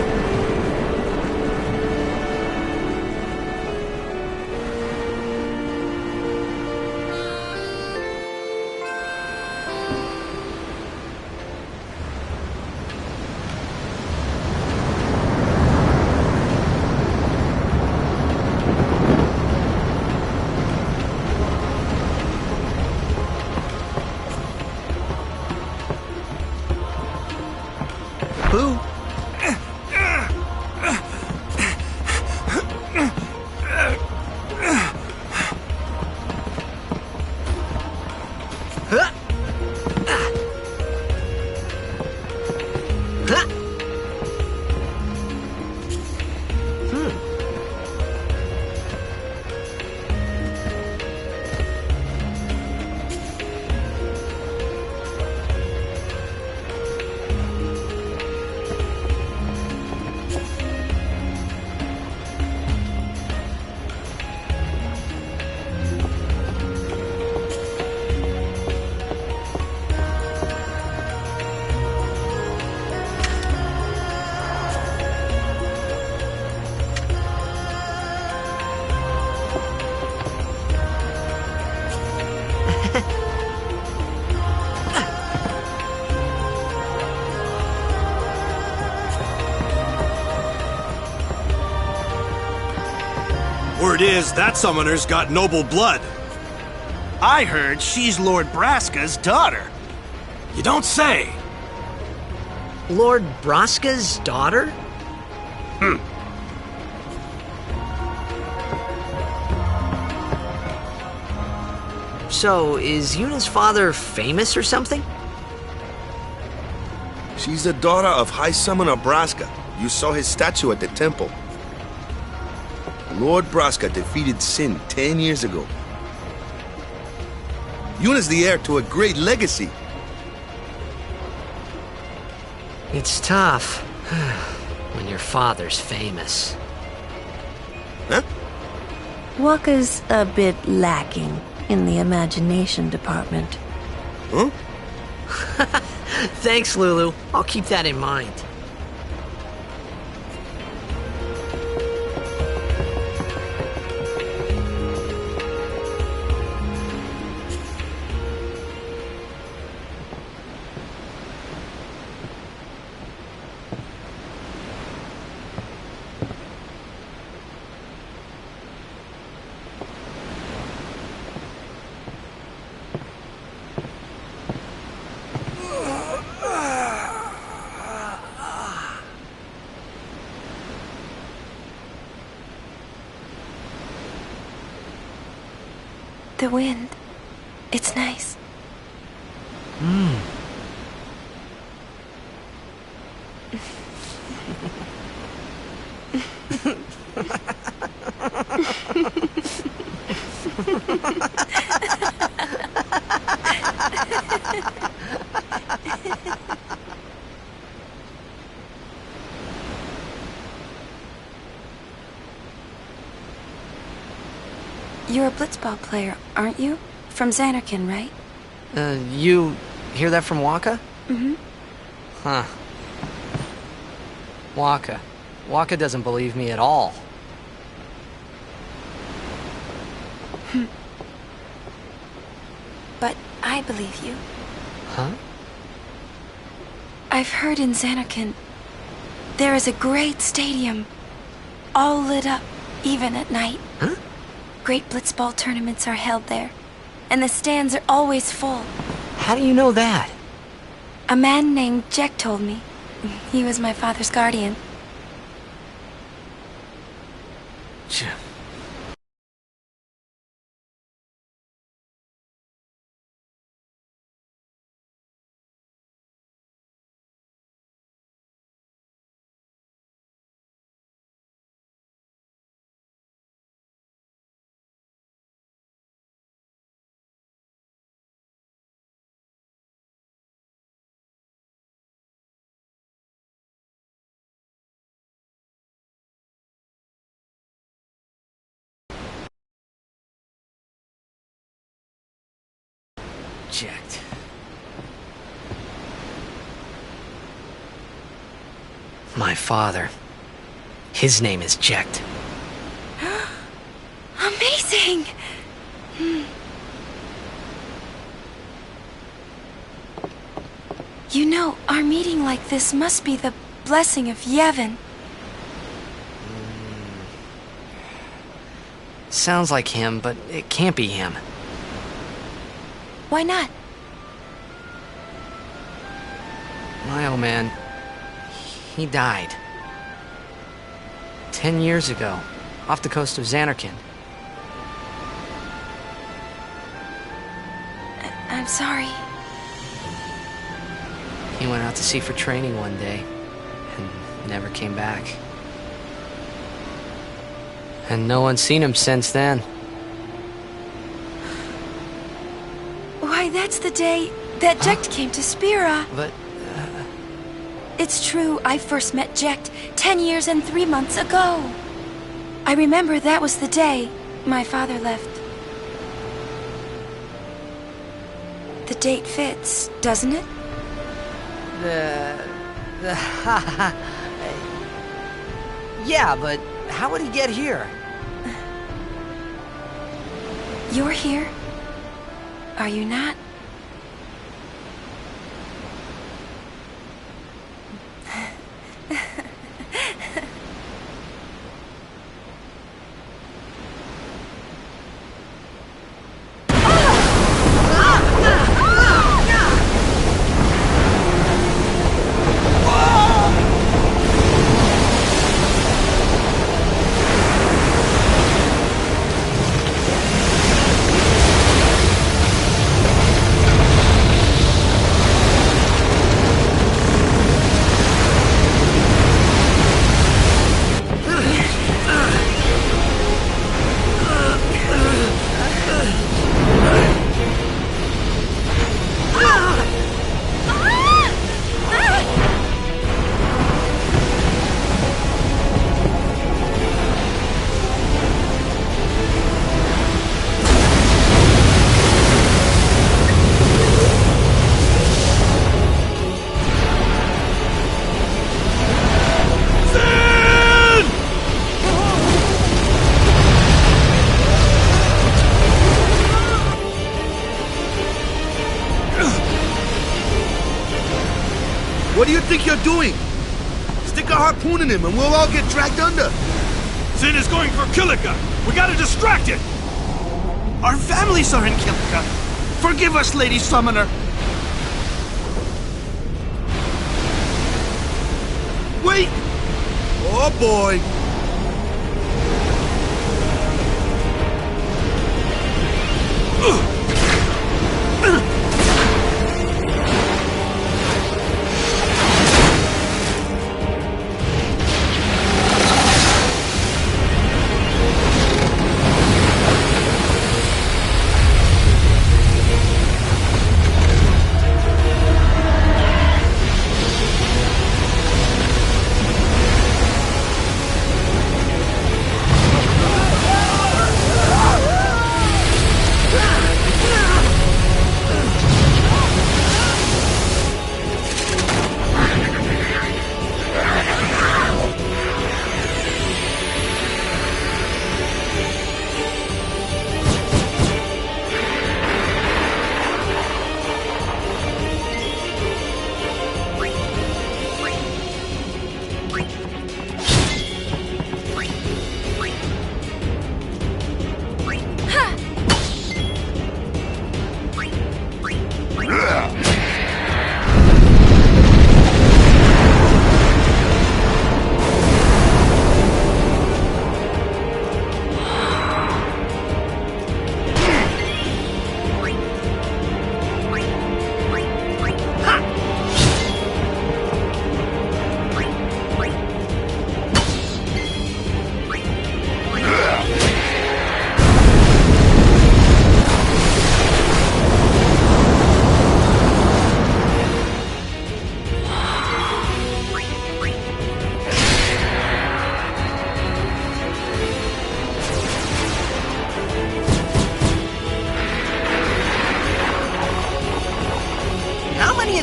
Who? Word is, that summoner's got noble blood. I heard she's Lord Braska's daughter. You don't say. Lord Braska's daughter? So, is Yuna's father famous or something? She's the daughter of High Summoner Braska. You saw his statue at the temple. Lord Braska defeated Sin 10 years ago. Yuna's the heir to a great legacy. It's tough when your father's famous. Huh? Wakka's a bit lacking in the imagination department. Huh? Thanks, Lulu. I'll keep that in mind. The wind. It's nice. You're a blitzball player, aren't you? From Xanarkand, right? You hear that from Wakka? Mm-hmm. Huh. Wakka. Wakka doesn't believe me at all. But I believe you. Huh? I've heard in Xanarkand there is a great stadium, all lit up, even at night. Huh? Great blitzball tournaments are held there, and the stands are always full. How do you know that? A man named Jecht told me. He was my father's guardian. Jecht. My father. His name is Jecht. Amazing! You know, our meeting like this must be the blessing of Yevon. Sounds like him, but it can't be him. Why not? My old man, he died. 10 years ago, off the coast of Xanarkand. I'm sorry. He went out to sea for training one day, and never came back. And no one's seen him since then. Why, that's the day that Jecht came to Spira. But... It's true, I first met Jecht 10 years and 3 months ago. I remember that was the day my father left. The date fits, doesn't it? Yeah, but how would he get here? You're here, are you not? What do you think you're doing? Stick a harpoon in him and we'll all get dragged under. Sin is going for Kilika. We gotta distract it. Our families are in Kilika. Forgive us, Lady Summoner. Wait! Oh boy!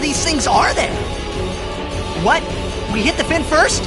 These things are there? What? We hit the fin first?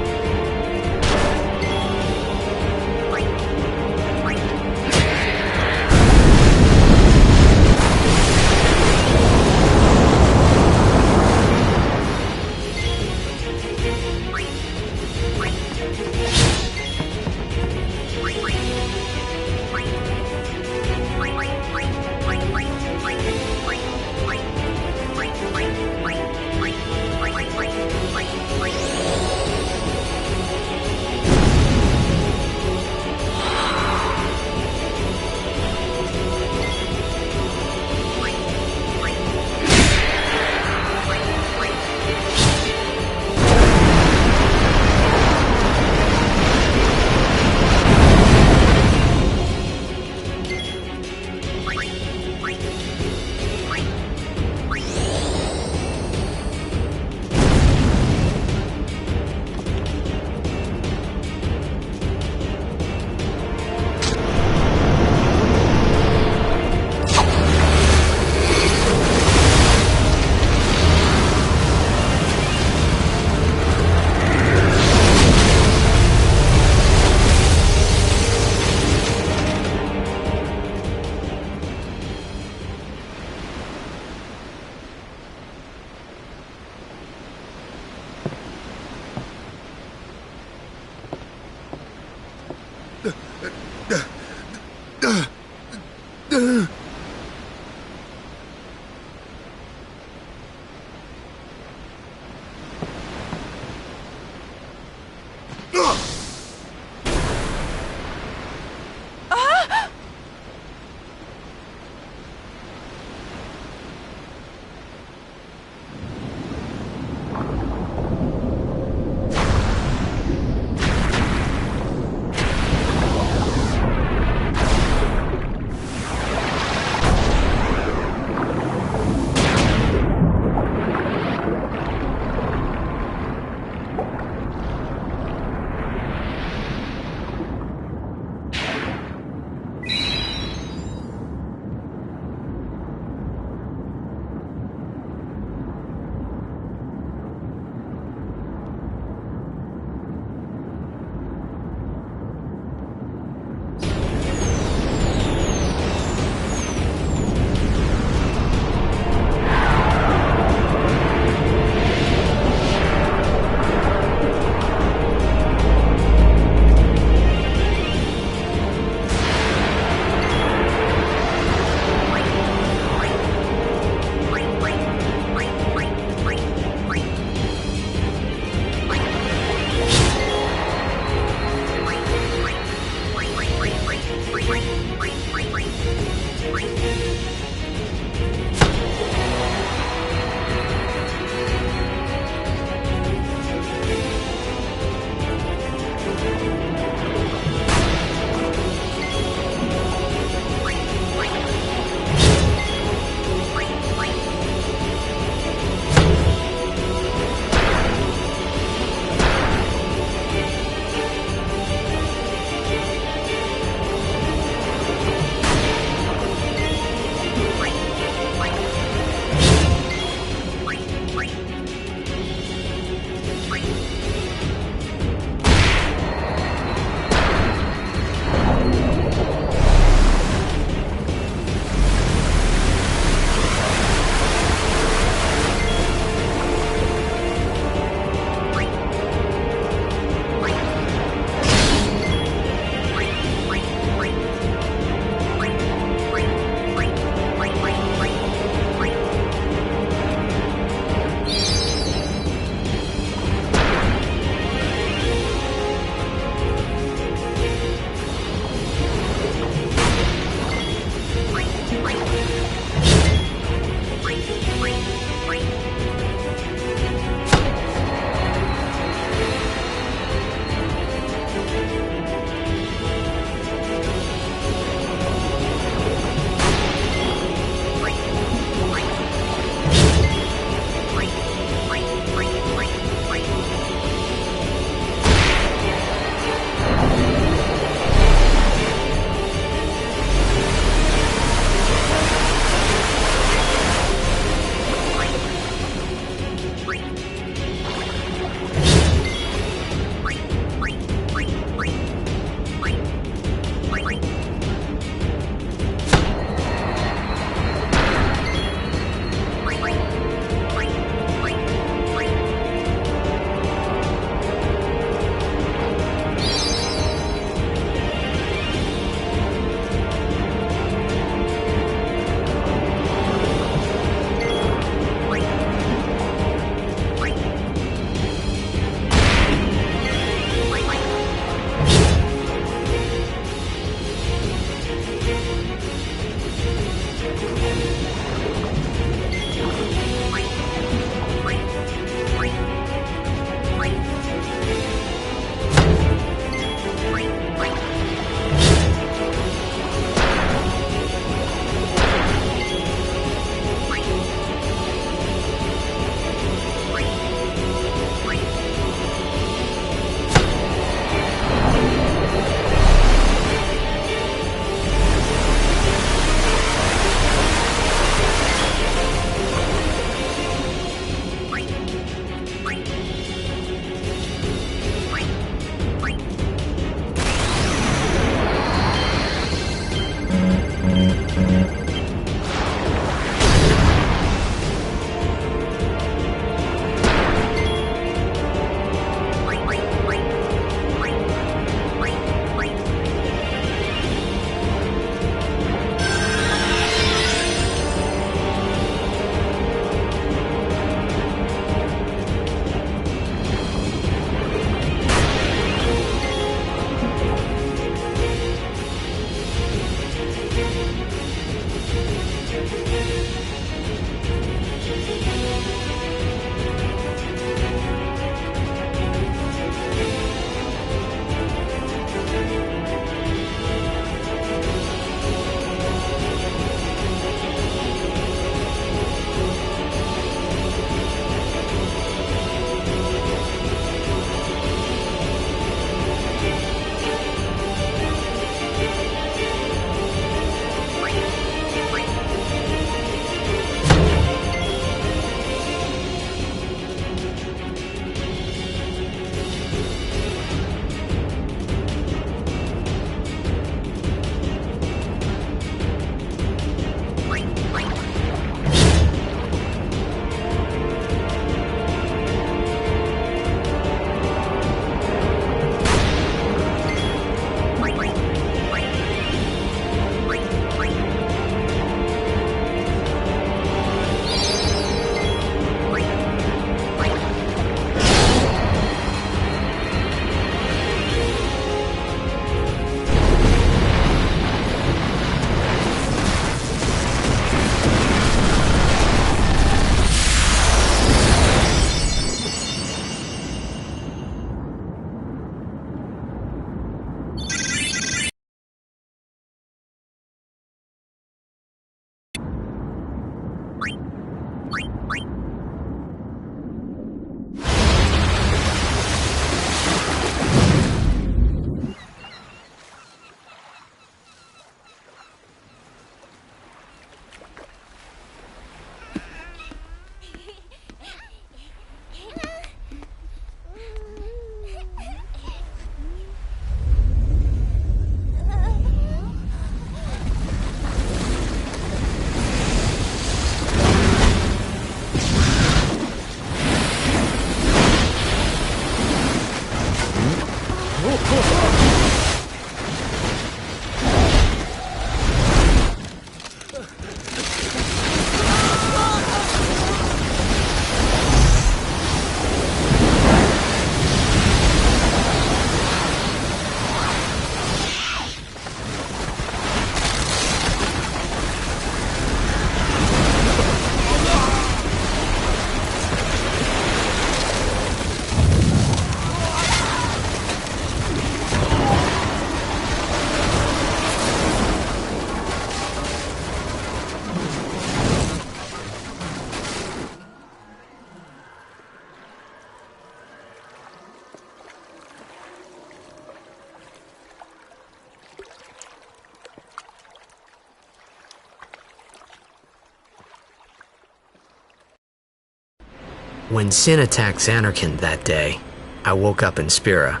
When Sin attacked Zanarkand that day, I woke up in Spira.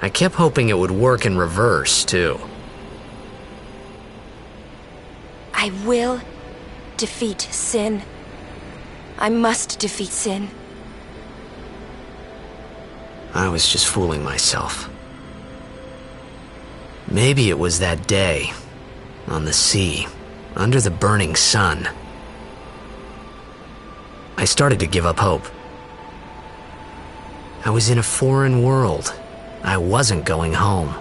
I kept hoping it would work in reverse, too. I will defeat Sin. I must defeat Sin. I was just fooling myself. Maybe it was that day, on the sea, under the burning sun. I started to give up hope. I was in a foreign world. I wasn't going home.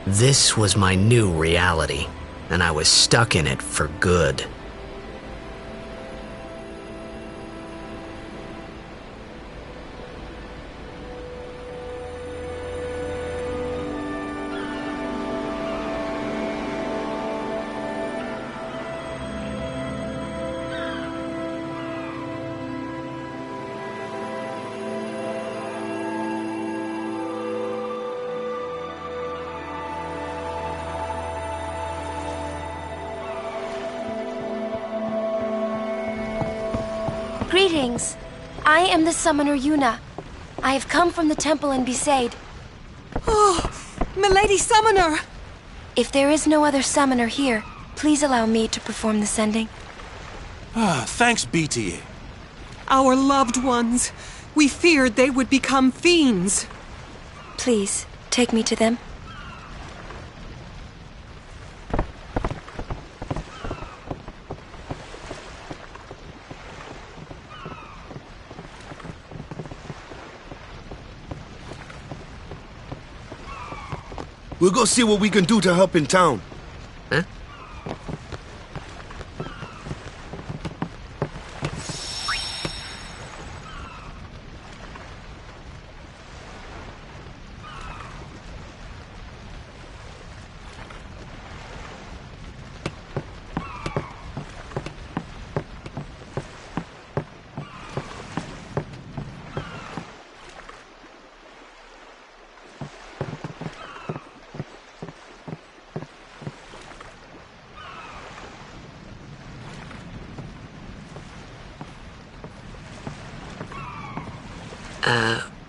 This was my new reality, and I was stuck in it for good. Greetings. I am the summoner Yuna. I have come from the temple in Besaid. Oh, Milady Summoner! If there is no other summoner here, please allow me to perform the sending. Thanks, BTA. Our loved ones. We feared they would become fiends. Please, take me to them. We'll go see what we can do to help in town. Huh?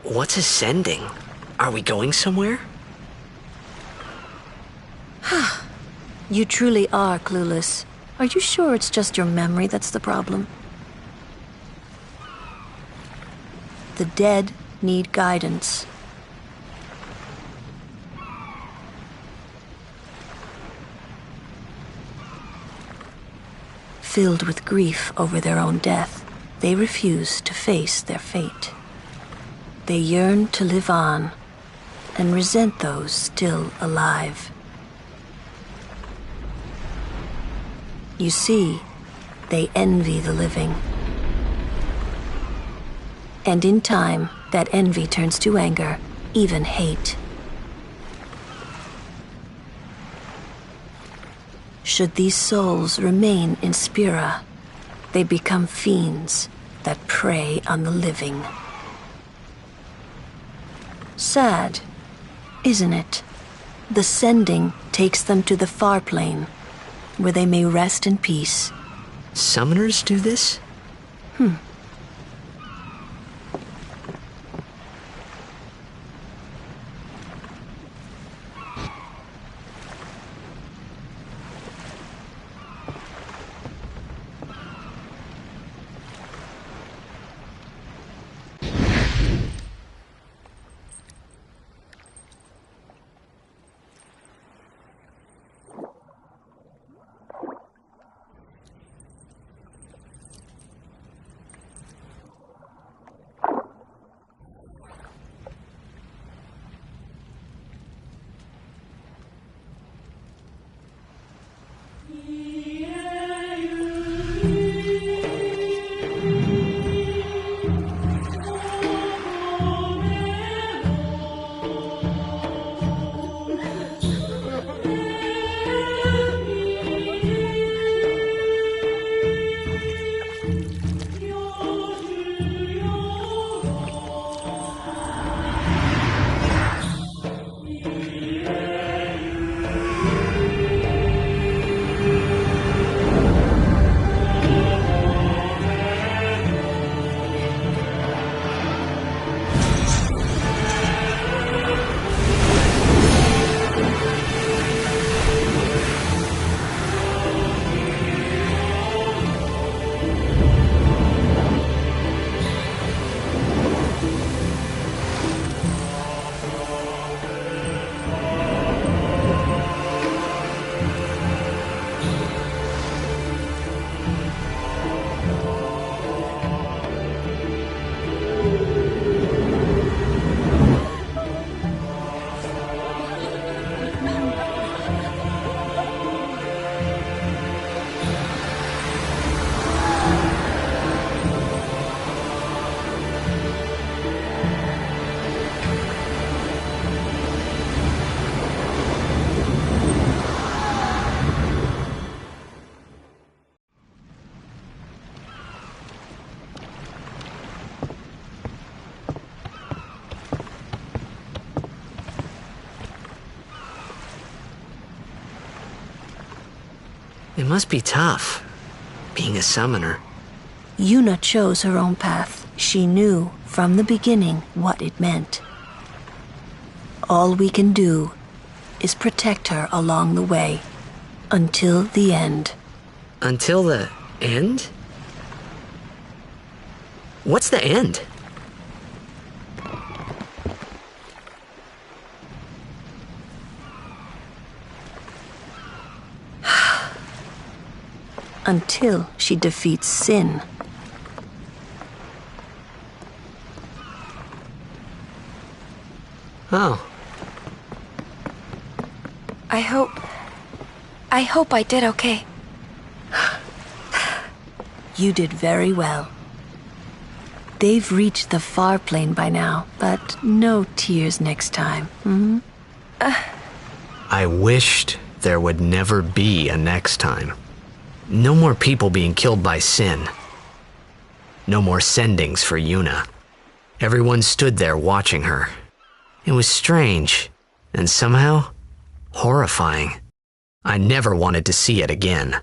What's a sending? Are we going somewhere? You truly are clueless. Are you sure it's just your memory that's the problem? The dead need guidance. Filled with grief over their own death, they refuse to face their fate. They yearn to live on and resent those still alive. You see, they envy the living. And in time, that envy turns to anger, even hate. Should these souls remain in Spira, they become fiends that prey on the living. Sad, isn't it? The sending takes them to the far plane, where they may rest in peace. Summoners do this? It must be tough, being a summoner. Yuna chose her own path. She knew from the beginning what it meant. All we can do is protect her along the way, until the end. Until the end? What's the end? Until she defeats sin. Oh. I hope I did okay. You did very well. They've reached the far plane by now, but no tears next time. Hmm? I wished there would never be a next time. No more people being killed by sin. No more sendings for Yuna. Everyone stood there watching her. It was strange, and somehow horrifying. I never wanted to see it again.